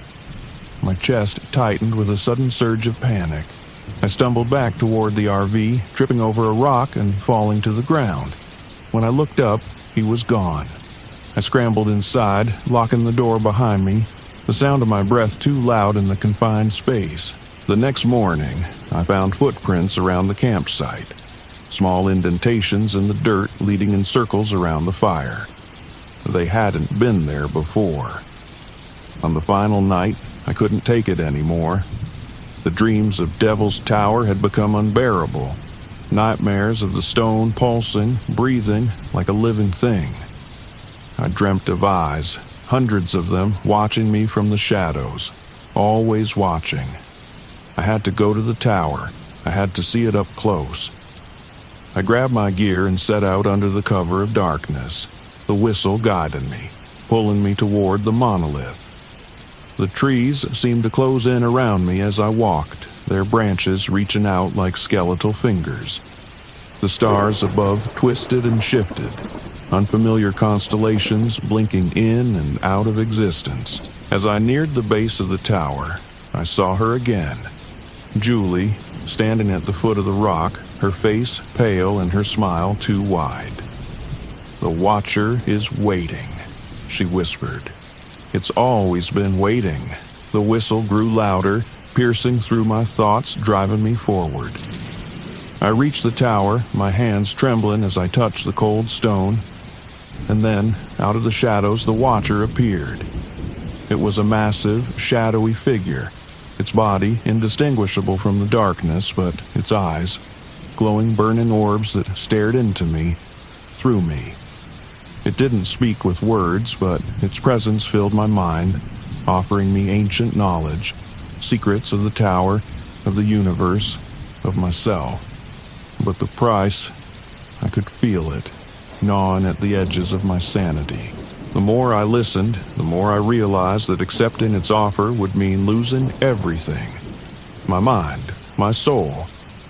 My chest tightened with a sudden surge of panic. I stumbled back toward the RV, tripping over a rock and falling to the ground. When I looked up, he was gone. I scrambled inside, locking the door behind me, the sound of my breath too loud in the confined space. The next morning, I found footprints around the campsite, small indentations in the dirt leading in circles around the fire. They hadn't been there before. On the final night, I couldn't take it anymore. The dreams of Devil's Tower had become unbearable, nightmares of the stone pulsing, breathing like a living thing. I dreamt of eyes, hundreds of them watching me from the shadows, always watching. I had to go to the tower. I had to see it up close. I grabbed my gear and set out under the cover of darkness, the whistle guiding me, pulling me toward the monolith. The trees seemed to close in around me as I walked, their branches reaching out like skeletal fingers. The stars above twisted and shifted, unfamiliar constellations blinking in and out of existence. As I neared the base of the tower, I saw her again. Julie, standing at the foot of the rock, her face pale and her smile too wide. "The Watcher is waiting," she whispered. "It's always been waiting." The whistle grew louder, piercing through my thoughts, driving me forward. I reached the tower, my hands trembling as I touched the cold stone. and then, out of the shadows, the watcher appeared. It was a massive, shadowy figure, its body indistinguishable from the darkness, but its eyes, glowing burning orbs that stared into me, through me. It didn't speak with words, but its presence filled my mind, offering me ancient knowledge, secrets of the tower, of the universe, of myself. But the price, I could feel it, gnawing at the edges of my sanity. The more I listened, the more I realized that accepting its offer would mean losing everything. My mind, my soul,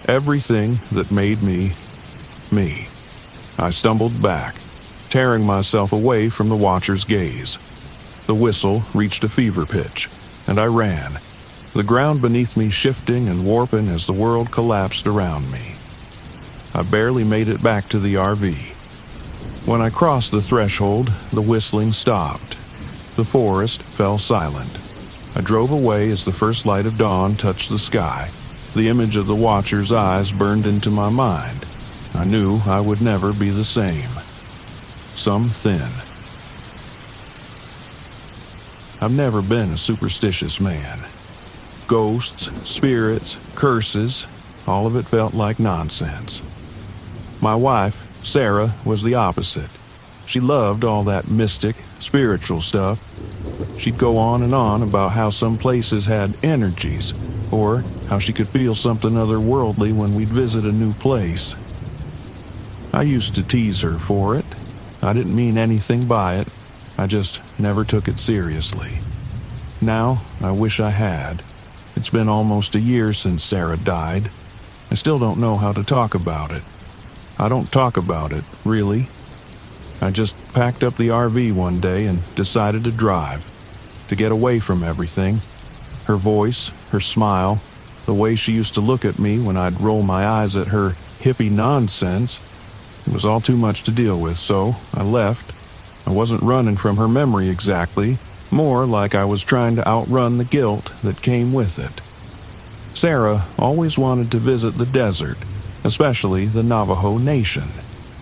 everything that made me, me. I stumbled back, tearing myself away from the watcher's gaze. The whistle reached a fever pitch, and I ran, the ground beneath me shifting and warping as the world collapsed around me. I barely made it back to the RV. When I crossed the threshold, the whistling stopped. The forest fell silent. I drove away as the first light of dawn touched the sky. The image of the watcher's eyes burned into my mind. I knew I would never be the same. Something. I've never been a superstitious man. Ghosts, spirits, curses, all of it felt like nonsense. My wife, Sarah, was the opposite. She loved all that mystic, spiritual stuff. She'd go on and on about how some places had energies, or how she could feel something otherworldly when we'd visit a new place. I used to tease her for it. I didn't mean anything by it. I just never took it seriously. Now, I wish I had. It's been almost a year since Sarah died. I still don't know how to talk about it. I don't talk about it, really. I just packed up the RV one day and decided to drive, to get away from everything. Her voice, her smile, the way she used to look at me when I'd roll my eyes at her hippie nonsense. It was all too much to deal with, so I left. I wasn't running from her memory exactly, more like I was trying to outrun the guilt that came with it. Sarah always wanted to visit the desert, especially the Navajo Nation.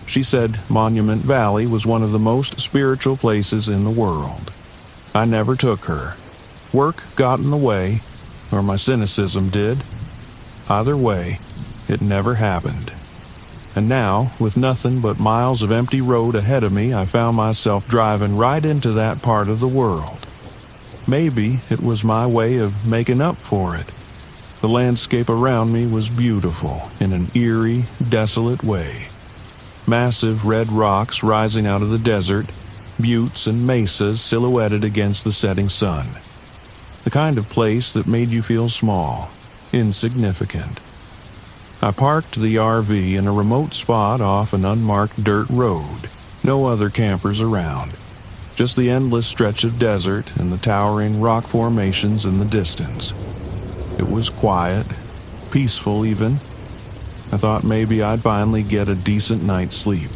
She said Monument Valley was one of the most spiritual places in the world. I never took her. Work got in the way, or my cynicism did. Either way, it never happened. And now, with nothing but miles of empty road ahead of me, I found myself driving right into that part of the world. Maybe it was my way of making up for it. The landscape around me was beautiful in an eerie, desolate way. Massive red rocks rising out of the desert, buttes and mesas silhouetted against the setting sun. The kind of place that made you feel small, insignificant. I parked the RV in a remote spot off an unmarked dirt road. No other campers around. Just the endless stretch of desert and the towering rock formations in the distance. It was quiet, peaceful even. I thought maybe I'd finally get a decent night's sleep.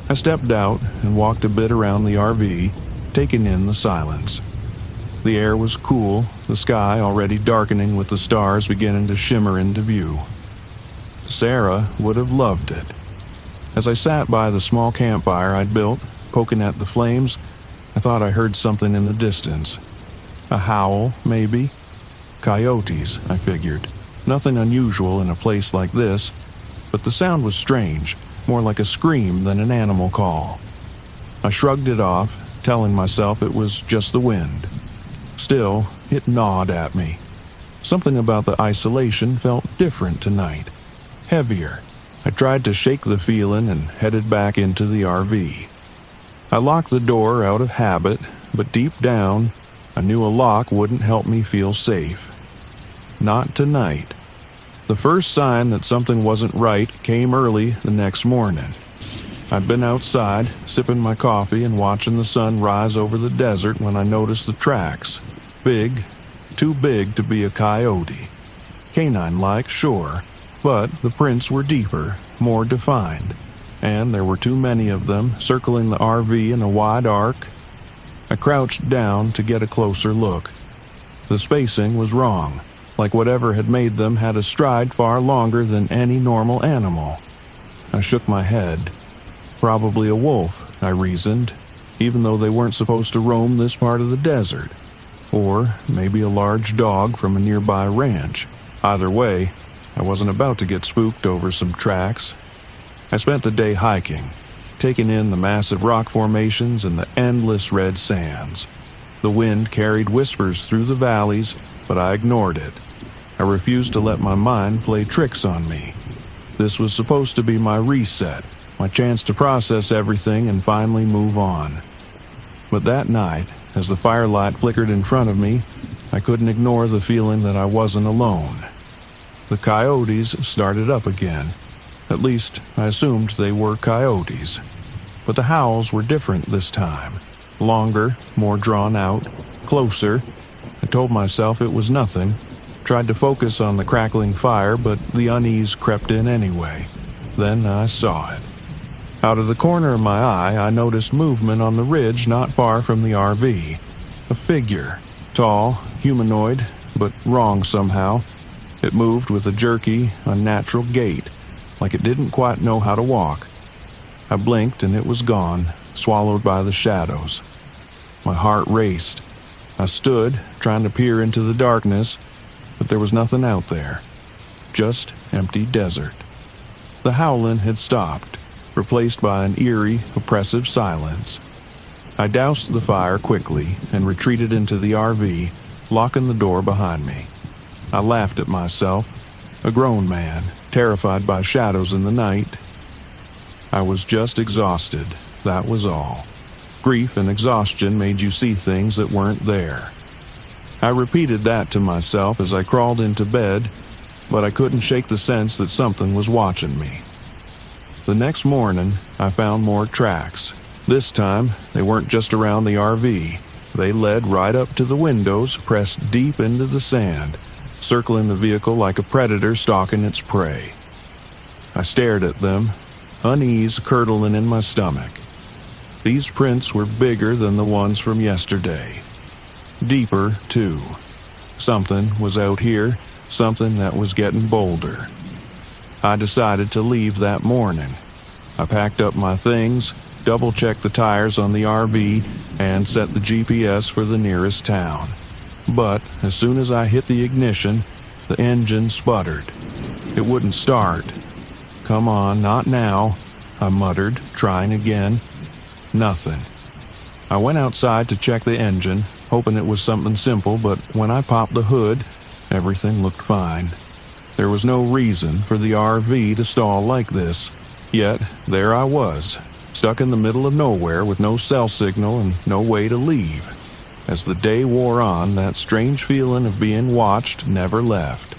I stepped out and walked a bit around the RV, taking in the silence. The air was cool, the sky already darkening with the stars beginning to shimmer into view. Sarah would have loved it. As I sat by the small campfire I'd built, poking at the flames, I thought I heard something in the distance. A howl, maybe? Coyotes, I figured. Nothing unusual in a place like this, but the sound was strange, more like a scream than an animal call. I shrugged it off, telling myself it was just the wind. Still, it gnawed at me. Something about the isolation felt different tonight. Heavier. I tried to shake the feeling and headed back into the RV. I locked the door out of habit, but deep down, I knew a lock wouldn't help me feel safe. Not tonight. The first sign that something wasn't right came early the next morning. I'd been outside, sipping my coffee and watching the sun rise over the desert when I noticed the tracks. Big, too big to be a coyote. Canine-like, sure, but the prints were deeper, more defined, and there were too many of them circling the RV in a wide arc. I crouched down to get a closer look. The spacing was wrong, like whatever had made them had a stride far longer than any normal animal. I shook my head. Probably a wolf, I reasoned, even though they weren't supposed to roam this part of the desert. Or maybe a large dog from a nearby ranch. Either way, I wasn't about to get spooked over some tracks. I spent the day hiking, taking in the massive rock formations and the endless red sands. The wind carried whispers through the valleys, but I ignored it. I refused to let my mind play tricks on me. This was supposed to be my reset, my chance to process everything and finally move on. But that night, as the firelight flickered in front of me, I couldn't ignore the feeling that I wasn't alone. The coyotes started up again. At least, I assumed they were coyotes. But the howls were different this time. Longer, more drawn out, closer. I told myself it was nothing. Tried to focus on the crackling fire, but the unease crept in anyway. Then I saw it. Out of the corner of my eye, I noticed movement on the ridge not far from the RV. A figure. Tall, humanoid, but wrong somehow. It moved with a jerky, unnatural gait, like it didn't quite know how to walk. I blinked and it was gone, swallowed by the shadows. My heart raced. I stood, trying to peer into the darkness, but there was nothing out there. Just empty desert. The howling had stopped, replaced by an eerie, oppressive silence. I doused the fire quickly and retreated into the RV, locking the door behind me. I laughed at myself, a grown man, terrified by shadows in the night. I was just exhausted, that was all. Grief and exhaustion made you see things that weren't there. I repeated that to myself as I crawled into bed, but I couldn't shake the sense that something was watching me. The next morning, I found more tracks. This time, they weren't just around the RV. They led right up to the windows, pressed deep into the sand, circling the vehicle like a predator stalking its prey. I stared at them, unease curdling in my stomach. These prints were bigger than the ones from yesterday. Deeper, too. Something was out here, something that was getting bolder. I decided to leave that morning. I packed up my things, double-checked the tires on the RV, and set the GPS for the nearest town. But as soon as I hit the ignition, the engine sputtered. It wouldn't start. "Come on, not now," I muttered, trying again. Nothing. I went outside to check the engine, hoping it was something simple, but when I popped the hood, everything looked fine. There was no reason for the RV to stall like this, yet there I was, stuck in the middle of nowhere with no cell signal and no way to leave. As the day wore on, that strange feeling of being watched never left.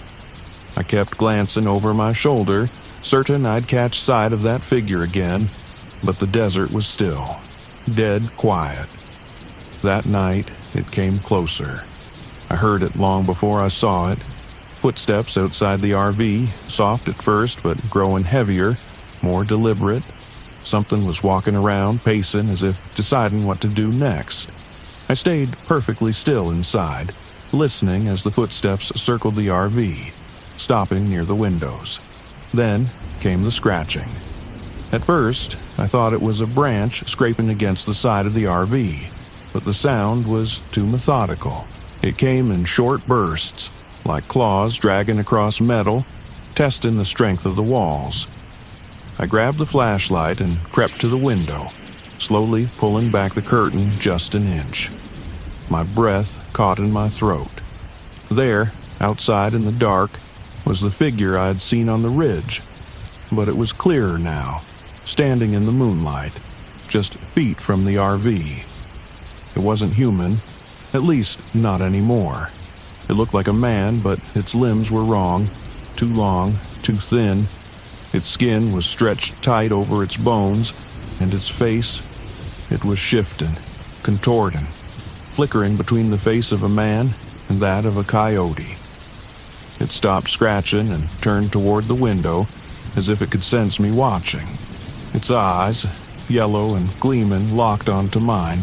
I kept glancing over my shoulder, certain I'd catch sight of that figure again, but the desert was still, dead quiet. That night, it came closer. I heard it long before I saw it. Footsteps outside the RV, soft at first but growing heavier, more deliberate. Something was walking around, pacing as if deciding what to do next. I stayed perfectly still inside, listening as the footsteps circled the RV, stopping near the windows. Then came the scratching. At first, I thought it was a branch scraping against the side of the RV, but the sound was too methodical. It came in short bursts, like claws dragging across metal, testing the strength of the walls. I grabbed the flashlight and crept to the window, slowly pulling back the curtain just an inch. My breath caught in my throat. There, outside in the dark, was the figure I had seen on the ridge, but it was clearer now, standing in the moonlight, just feet from the RV. It wasn't human, at least not anymore. It looked like a man, but its limbs were wrong, too long, too thin. Its skin was stretched tight over its bones, and its face, it was shifting, contorting, flickering between the face of a man and that of a coyote. It stopped scratching and turned toward the window, as if it could sense me watching. Its eyes, yellow and gleaming, locked onto mine.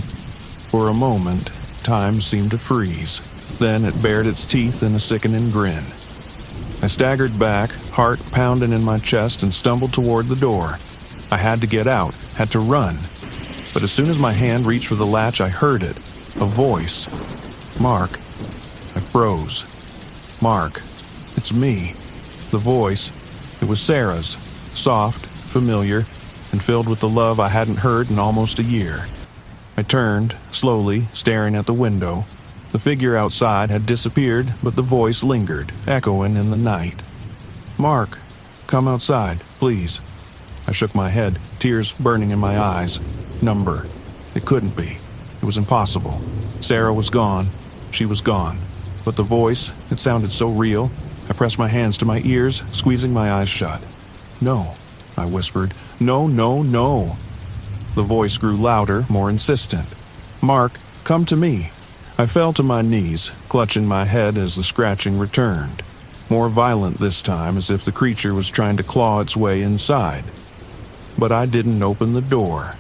For a moment, time seemed to freeze. Then it bared its teeth in a sickening grin. I staggered back, heart pounding in my chest, and stumbled toward the door. I had to get out, had to run. But as soon as my hand reached for the latch, I heard it. A voice. "Mark." I froze. "Mark, it's me." The voice, it was Sarah's, soft, familiar, and filled with the love I hadn't heard in almost a year. I turned, slowly, staring at the window. The figure outside had disappeared, but the voice lingered, echoing in the night. "Mark, come outside, please." I shook my head, tears burning in my eyes. Number. It couldn't be. It was impossible. Sarah was gone. She was gone. But the voice, it sounded so real. I pressed my hands to my ears, squeezing my eyes shut. "No," I whispered. "No, no, no." The voice grew louder, more insistent. "Mark, come to me." I fell to my knees, clutching my head as the scratching returned. More violent this time, as if the creature was trying to claw its way inside. But I didn't open the door.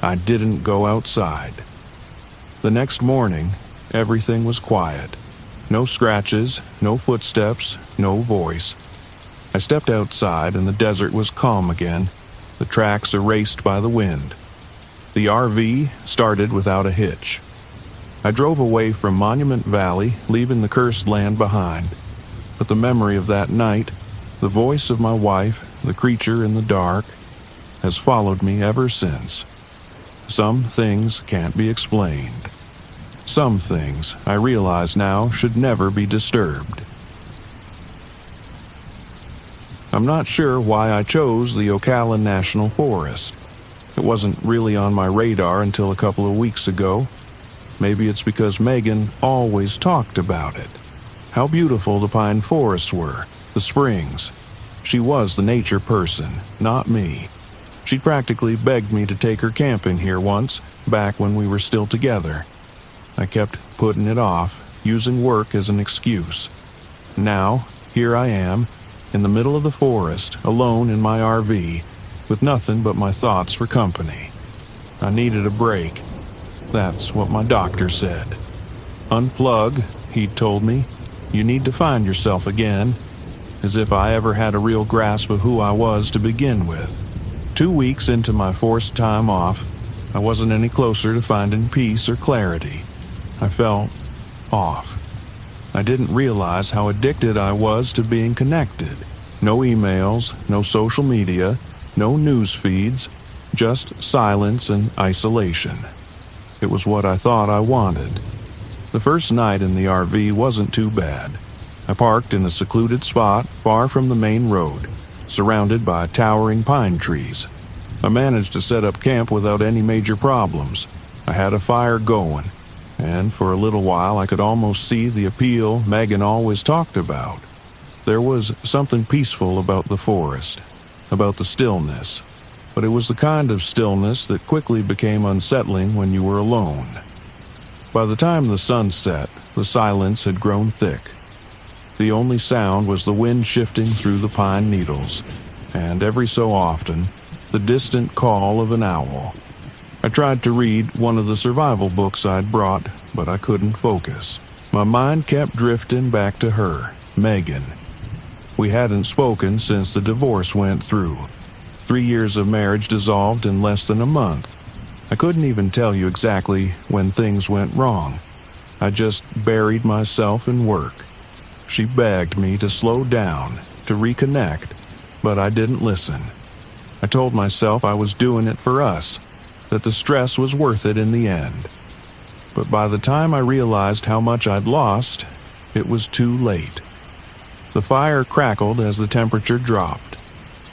I didn't go outside. The next morning, everything was quiet. No scratches, no footsteps, no voice. I stepped outside and the desert was calm again, the tracks erased by the wind. The RV started without a hitch. I drove away from Monument Valley, leaving the cursed land behind. But the memory of that night, the voice of my wife, the creature in the dark, has followed me ever since. Some things can't be explained. Some things, I realize now, should never be disturbed. I'm not sure why I chose the Ocala National Forest. It wasn't really on my radar until a couple of weeks ago. Maybe it's because Megan always talked about it. How beautiful the pine forests were, the springs. She was the nature person, not me. She'd practically begged me to take her camping here once, back when we were still together. I kept putting it off, using work as an excuse. Now, here I am, in the middle of the forest, alone in my RV, with nothing but my thoughts for company. I needed a break. That's what my doctor said. Unplug, he'd told me. You need to find yourself again. As if I ever had a real grasp of who I was to begin with. 2 weeks into my forced time off, I wasn't any closer to finding peace or clarity. I felt off. I didn't realize how addicted I was to being connected. No emails, no social media, no news feeds, just silence and isolation. It was what I thought I wanted. The first night in the RV wasn't too bad. I parked in a secluded spot far from the main road, surrounded by towering pine trees. I managed to set up camp without any major problems. I had a fire going, and for a little while I could almost see the appeal Megan always talked about. There was something peaceful about the forest, about the stillness, but it was the kind of stillness that quickly became unsettling when you were alone. By the time the sun set, the silence had grown thick. The only sound was the wind shifting through the pine needles, and every so often, the distant call of an owl. I tried to read one of the survival books I'd brought, but I couldn't focus. My mind kept drifting back to her, Megan. We hadn't spoken since the divorce went through. 3 years of marriage dissolved in less than a month. I couldn't even tell you exactly when things went wrong. I just buried myself in work. She begged me to slow down, to reconnect, but I didn't listen. I told myself I was doing it for us, that the stress was worth it in the end. But by the time I realized how much I'd lost, it was too late. The fire crackled as the temperature dropped.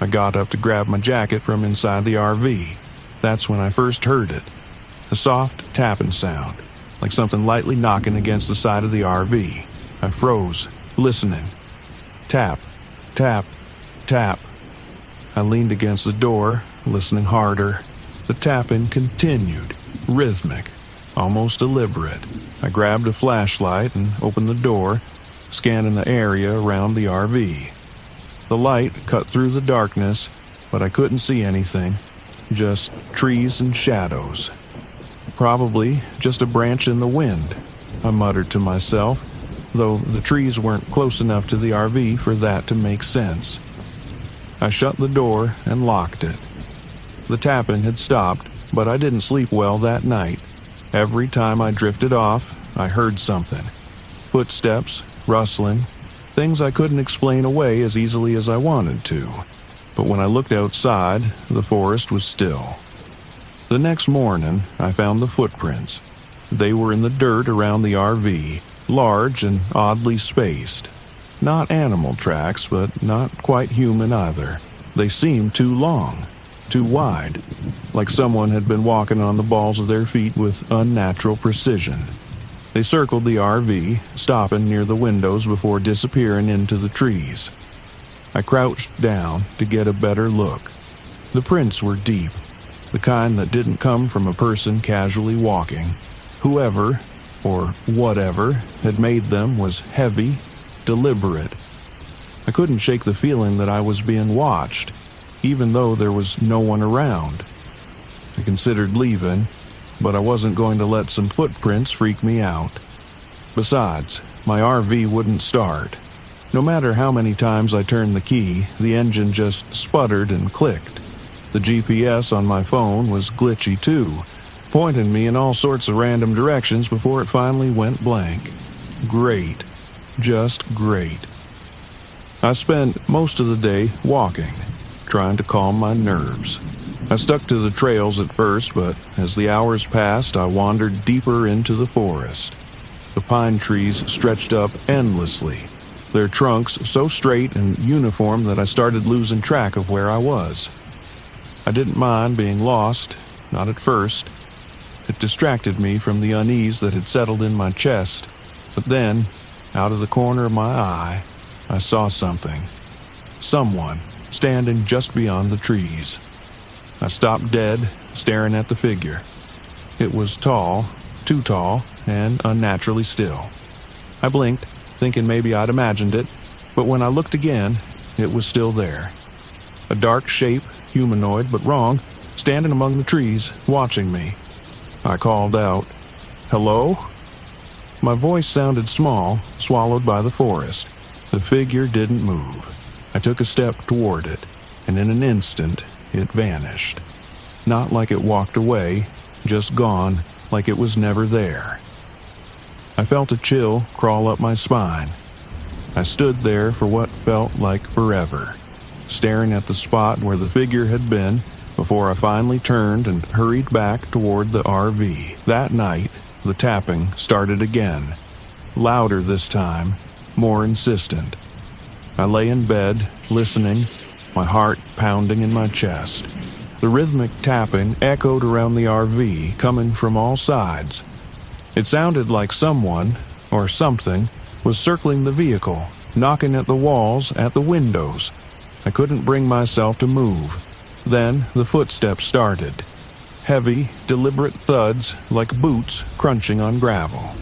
I got up to grab my jacket from inside the RV. That's when I first heard it. A soft tapping sound, like something lightly knocking against the side of the RV. I froze, listening. Tap, tap, tap. I leaned against the door, listening harder. The tapping continued, rhythmic, almost deliberate. I grabbed a flashlight and opened the door, scanning the area around the RV. The light cut through the darkness, but I couldn't see anything, just trees and shadows. Probably just a branch in the wind, I muttered to myself, though the trees weren't close enough to the RV for that to make sense. I shut the door and locked it. The tapping had stopped, but I didn't sleep well that night. Every time I drifted off, I heard something. Footsteps, rustling, things I couldn't explain away as easily as I wanted to. But when I looked outside, the forest was still. The next morning, I found the footprints. They were in the dirt around the RV, large and oddly spaced. Not animal tracks, but not quite human either. They seemed too long, too wide, like someone had been walking on the balls of their feet with unnatural precision. They circled the RV, stopping near the windows before disappearing into the trees. I crouched down to get a better look. The prints were deep, the kind that didn't come from a person casually walking. Whoever, or whatever, had made them was heavy, deliberate. I couldn't shake the feeling that I was being watched, even though there was no one around. I considered leaving, but I wasn't going to let some footprints freak me out. Besides, my RV wouldn't start. No matter how many times I turned the key, the engine just sputtered and clicked. The GPS on my phone was glitchy too, pointing me in all sorts of random directions before it finally went blank. Great. Just great. I spent most of the day walking, trying to calm my nerves. I stuck to the trails at first, but as the hours passed, I wandered deeper into the forest. The pine trees stretched up endlessly, their trunks so straight and uniform that I started losing track of where I was. I didn't mind being lost, not at first. It distracted me from the unease that had settled in my chest. But then, out of the corner of my eye, I saw something. Someone standing just beyond the trees. I stopped dead, staring at the figure. It was tall, too tall, and unnaturally still. I blinked, thinking maybe I'd imagined it, but when I looked again, it was still there. A dark shape, humanoid but wrong, standing among the trees, watching me. I called out, "Hello?" My voice sounded small, swallowed by the forest. The figure didn't move. I took a step toward it, and in an instant, it vanished. Not like it walked away, just gone, like it was never there. I felt a chill crawl up my spine. I stood there for what felt like forever, staring at the spot where the figure had been before I finally turned and hurried back toward the RV. That night, the tapping started again, louder this time, more insistent. I lay in bed, listening, my heart pounding in my chest. The rhythmic tapping echoed around the RV, coming from all sides. It sounded like someone, or something, was circling the vehicle, knocking at the walls, at the windows. I couldn't bring myself to move. Then the footsteps started. Heavy, deliberate thuds like boots crunching on gravel.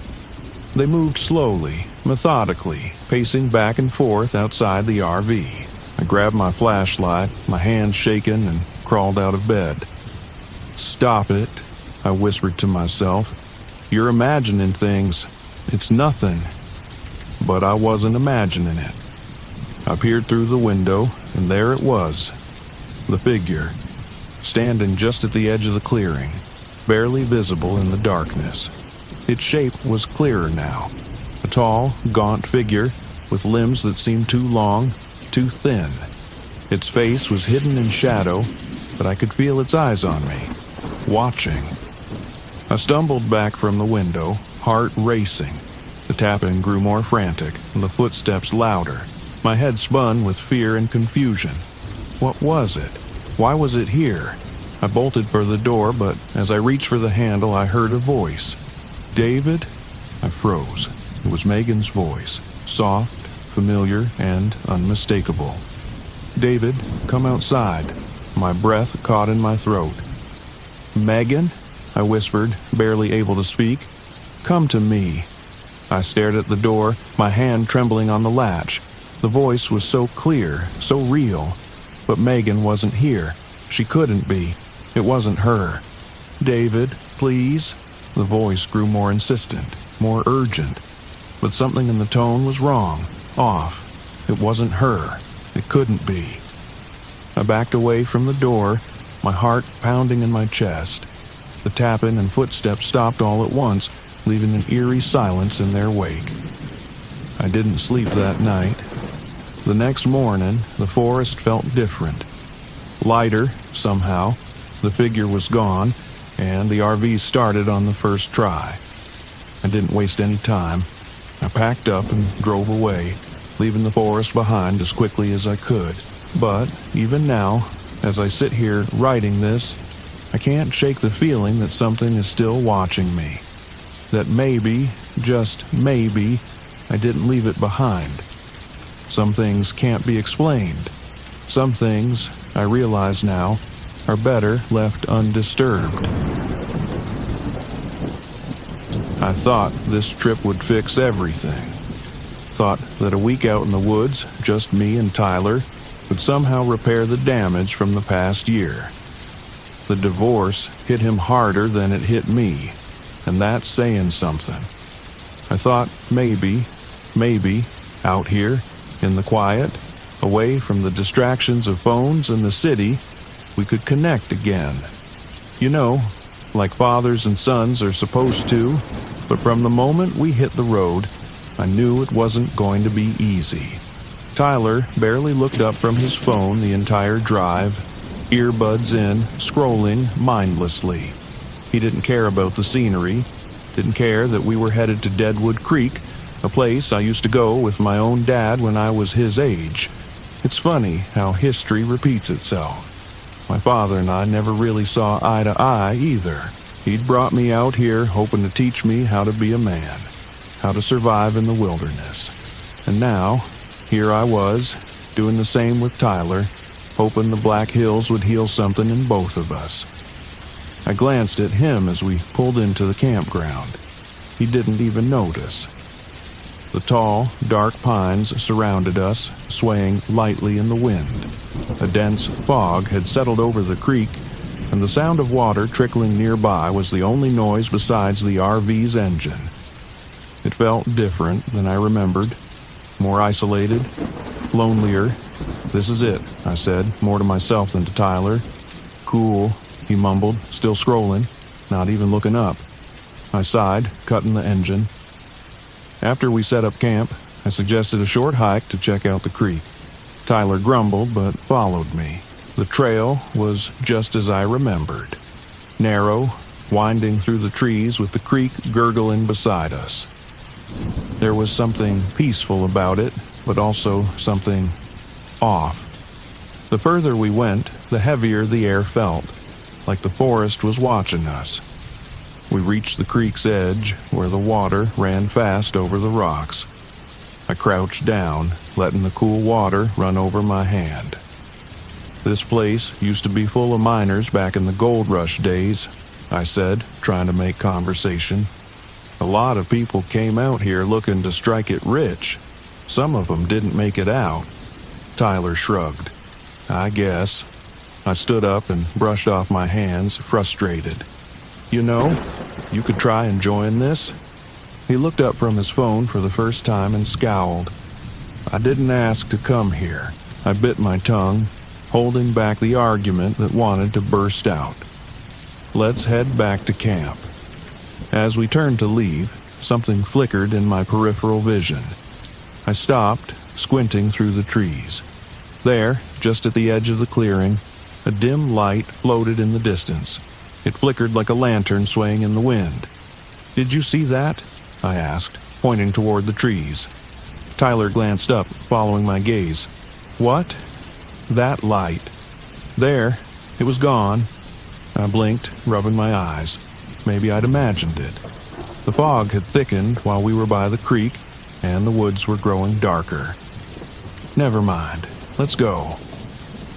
They moved slowly, methodically, pacing back and forth outside the RV. I grabbed my flashlight, my hands shaking, and crawled out of bed. "Stop it," I whispered to myself. "You're imagining things. It's nothing." But I wasn't imagining it. I peered through the window, and there it was. The figure, standing just at the edge of the clearing, barely visible in the darkness. Its shape was clearer now. A tall, gaunt figure with limbs that seemed too long, too thin. Its face was hidden in shadow, but I could feel its eyes on me, watching. I stumbled back from the window, heart racing. The tapping grew more frantic, and the footsteps louder. My head spun with fear and confusion. What was it? Why was it here? I bolted for the door, but as I reached for the handle, I heard a voice. "David?" I froze. It was Megan's voice, soft, familiar, and unmistakable. "David, come outside." My breath caught in my throat. "Megan?" I whispered, barely able to speak. "Come to me." I stared at the door, my hand trembling on the latch. The voice was so clear, so real. But Megan wasn't here. She couldn't be. It wasn't her. "David, please?" The voice grew more insistent, more urgent. But something in the tone was wrong, off. It wasn't her. It couldn't be. I backed away from the door, my heart pounding in my chest. The tapping and footsteps stopped all at once, leaving an eerie silence in their wake. I didn't sleep that night. The next morning, the forest felt different. Lighter, somehow. The figure was gone, and the RV started on the first try. I didn't waste any time. I packed up and drove away, leaving the forest behind as quickly as I could. But even now, as I sit here writing this, I can't shake the feeling that something is still watching me. That maybe, just maybe, I didn't leave it behind. Some things can't be explained. Some things, I realize now, are better left undisturbed. I thought this trip would fix everything. Thought that a week out in the woods, just me and Tyler, would somehow repair the damage from the past year. The divorce hit him harder than it hit me, and that's saying something. I thought maybe, out here, in the quiet, away from the distractions of phones and the city, we could connect again. You know, like fathers and sons are supposed to, but from the moment we hit the road, I knew it wasn't going to be easy. Tyler barely looked up from his phone the entire drive, earbuds in, scrolling mindlessly. He didn't care about the scenery, didn't care that we were headed to Deadwood Creek, a place I used to go with my own dad when I was his age. It's funny how history repeats itself. My father and I never really saw eye to eye either. He'd brought me out here hoping to teach me how to be a man, how to survive in the wilderness. And now, here I was, doing the same with Tyler, hoping the Black Hills would heal something in both of us. I glanced at him as we pulled into the campground. He didn't even notice. The tall, dark pines surrounded us, swaying lightly in the wind. A dense fog had settled over the creek, and the sound of water trickling nearby was the only noise besides the RV's engine. It felt different than I remembered, more isolated, lonelier. "This is it," I said, more to myself than to Tyler. "Cool," he mumbled, still scrolling, not even looking up. I sighed, cutting the engine. After we set up camp, I suggested a short hike to check out the creek. Tyler grumbled, but followed me. The trail was just as I remembered. Narrow, winding through the trees with the creek gurgling beside us. There was something peaceful about it, but also something off. The further we went, the heavier the air felt, like the forest was watching us. We reached the creek's edge, where the water ran fast over the rocks. I crouched down, letting the cool water run over my hand. "This place used to be full of miners back in the gold rush days," I said, trying to make conversation. "A lot of people came out here looking to strike it rich. Some of them didn't make it out." Tyler shrugged. "I guess." I stood up and brushed off my hands, frustrated. "You know, you could try enjoying this." He looked up from his phone for the first time and scowled. "I didn't ask to come here." I bit my tongue, holding back the argument that wanted to burst out. "Let's head back to camp." As we turned to leave, something flickered in my peripheral vision. I stopped, squinting through the trees. There, just at the edge of the clearing, a dim light floated in the distance. It flickered like a lantern swaying in the wind. "Did you see that?" I asked, pointing toward the trees. Tyler glanced up, following my gaze. "What?" "That light. There. It was gone." I blinked, rubbing my eyes. Maybe I'd imagined it. The fog had thickened while we were by the creek, and the woods were growing darker. "Never mind. Let's go."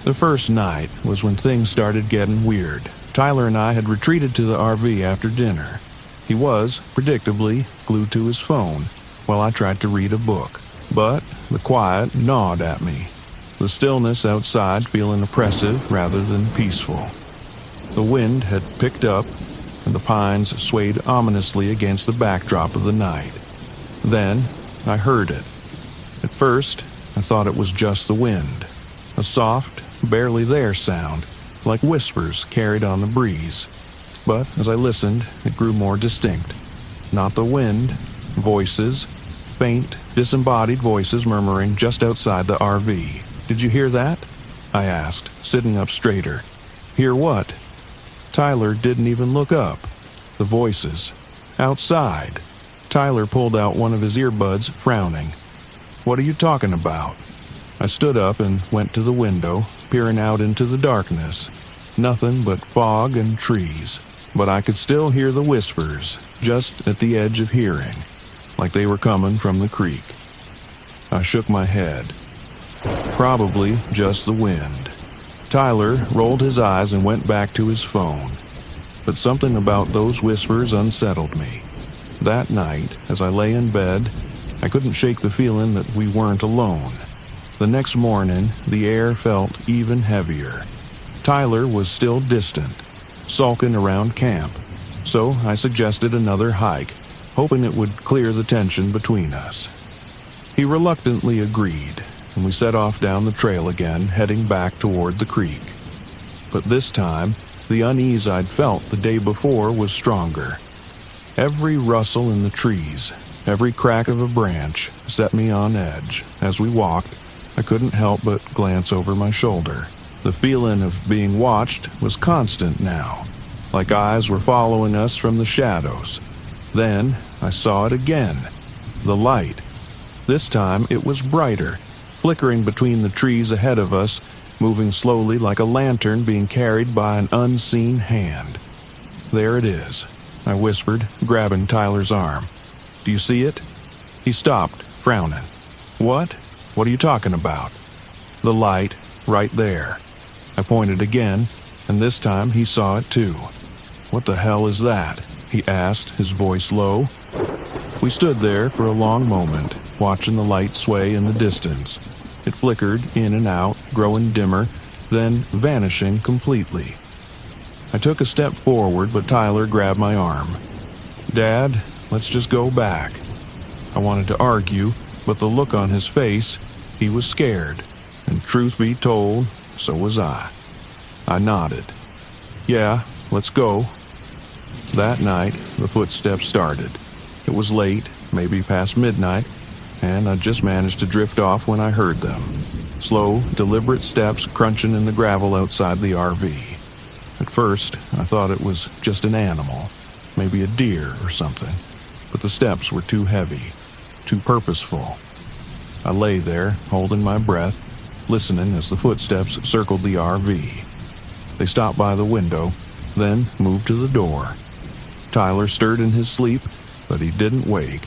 The first night was when things started getting weird. Tyler and I had retreated to the RV after dinner. He was, predictably, glued to his phone, while I tried to read a book. But the quiet gnawed at me, the stillness outside feeling oppressive rather than peaceful. The wind had picked up, and the pines swayed ominously against the backdrop of the night. Then I heard it. At first, I thought it was just the wind, a soft, barely there sound, like whispers carried on the breeze. But as I listened, it grew more distinct. Not the wind, voices, faint, disembodied voices murmuring just outside the RV. "Did you hear that?" I asked, sitting up straighter. "Hear what?" Tyler didn't even look up. The voices. Outside. Tyler pulled out one of his earbuds, frowning. "What are you talking about?" I stood up and went to the window, peering out into the darkness. Nothing but fog and trees. But I could still hear the whispers, just at the edge of hearing, like they were coming from the creek. I shook my head. Probably just the wind. Tyler rolled his eyes and went back to his phone. But something about those whispers unsettled me. That night, as I lay in bed, I couldn't shake the feeling that we weren't alone. The next morning, the air felt even heavier. Tyler was still distant, sulking around camp, so I suggested another hike, hoping it would clear the tension between us. He reluctantly agreed, and we set off down the trail again, heading back toward the creek. But this time, the unease I'd felt the day before was stronger. Every rustle in the trees, every crack of a branch set me on edge. As we walked, I couldn't help but glance over my shoulder. The feeling of being watched was constant now, like eyes were following us from the shadows. Then I saw it again, the light. This time it was brighter, flickering between the trees ahead of us, moving slowly like a lantern being carried by an unseen hand. "There it is," I whispered, grabbing Tyler's arm. "Do you see it?" He stopped, frowning. "What? What are you talking about?" "The light, right there." I pointed again, and this time he saw it too. "What the hell is that?" he asked, his voice low. We stood there for a long moment, watching the light sway in the distance. It flickered in and out, growing dimmer, then vanishing completely. I took a step forward, but Tyler grabbed my arm. "Dad, let's just go back." I wanted to argue, but the look on his face, he was scared, and truth be told, so was I. I nodded. "Yeah, let's go." That night, the footsteps started. It was late, maybe past midnight, and I just managed to drift off when I heard them. Slow, deliberate steps crunching in the gravel outside the RV. At first, I thought it was just an animal, maybe a deer or something, but the steps were too heavy, too purposeful. I lay there, holding my breath, listening as the footsteps circled the RV. They stopped by the window, then moved to the door. Tyler stirred in his sleep, but he didn't wake.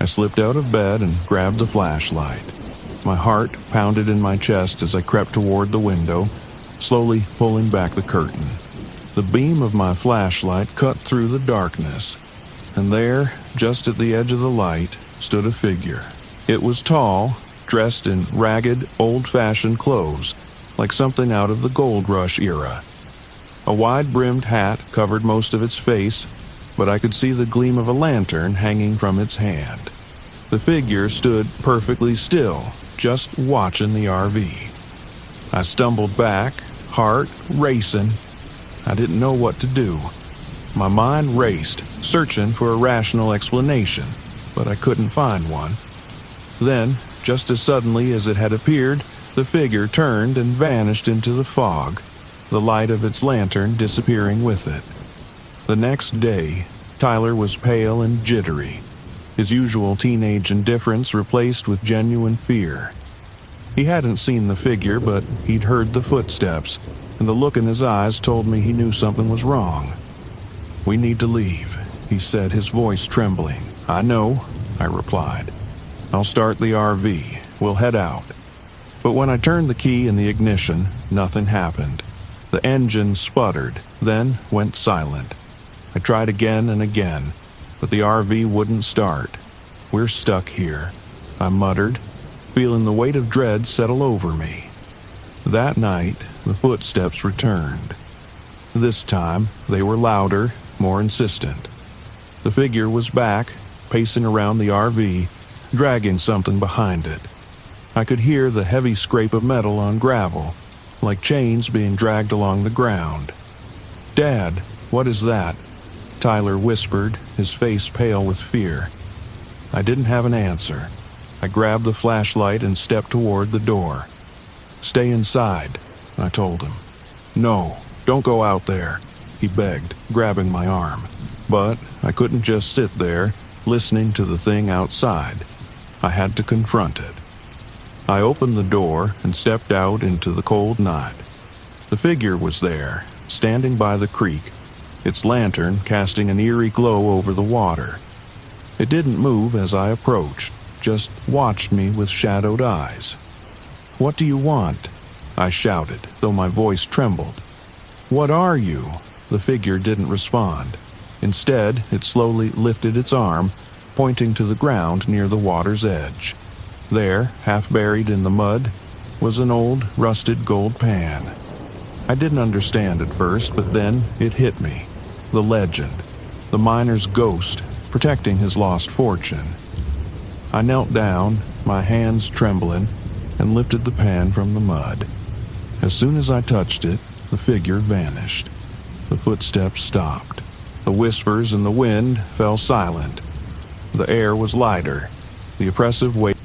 I slipped out of bed and grabbed the flashlight. My heart pounded in my chest as I crept toward the window, slowly pulling back the curtain. The beam of my flashlight cut through the darkness, and there, just at the edge of the light, stood a figure. It was tall, dressed in ragged, old-fashioned clothes, like something out of the gold rush era. A wide-brimmed hat covered most of its face, but I could see the gleam of a lantern hanging from its hand. The figure stood perfectly still, just watching the RV. I stumbled back, heart racing. I didn't know what to do. My mind raced, searching for a rational explanation, but I couldn't find one. Then, just as suddenly as it had appeared, the figure turned and vanished into the fog, the light of its lantern disappearing with it. The next day, Tyler was pale and jittery, his usual teenage indifference replaced with genuine fear. He hadn't seen the figure, but he'd heard the footsteps, and the look in his eyes told me he knew something was wrong. "We need to leave," he said, his voice trembling. "I know," I replied. "I'll start the RV. We'll head out." But when I turned the key in the ignition, nothing happened. The engine sputtered, then went silent. I tried again and again, but the RV wouldn't start. "We're stuck here," I muttered, feeling the weight of dread settle over me. That night, the footsteps returned. This time, they were louder, more insistent. The figure was back, pacing around the RV, dragging something behind it. I could hear the heavy scrape of metal on gravel, like chains being dragged along the ground. "Dad," "What is that?" Tyler whispered, his face pale with fear. I didn't have an answer. I grabbed the flashlight and stepped toward the door. "Stay inside," I told him. "No, don't go out there," he begged, grabbing my arm. But I couldn't just sit there, listening to the thing outside. I had to confront it. I opened the door and stepped out into the cold night. The figure was there, standing by the creek, its lantern casting an eerie glow over the water. It didn't move as I approached, just watched me with shadowed eyes. "What do you want?" I shouted, though my voice trembled. "What are you?" The figure didn't respond. Instead, it slowly lifted its arm, pointing to the ground near the water's edge. There, half buried in the mud, was an old, rusted gold pan. I didn't understand at first, but then it hit me. The legend. The miner's ghost, protecting his lost fortune. I knelt down, my hands trembling, and lifted the pan from the mud. As soon as I touched it, the figure vanished. The footsteps stopped. The whispers and the wind fell silent. The air was lighter. The oppressive weight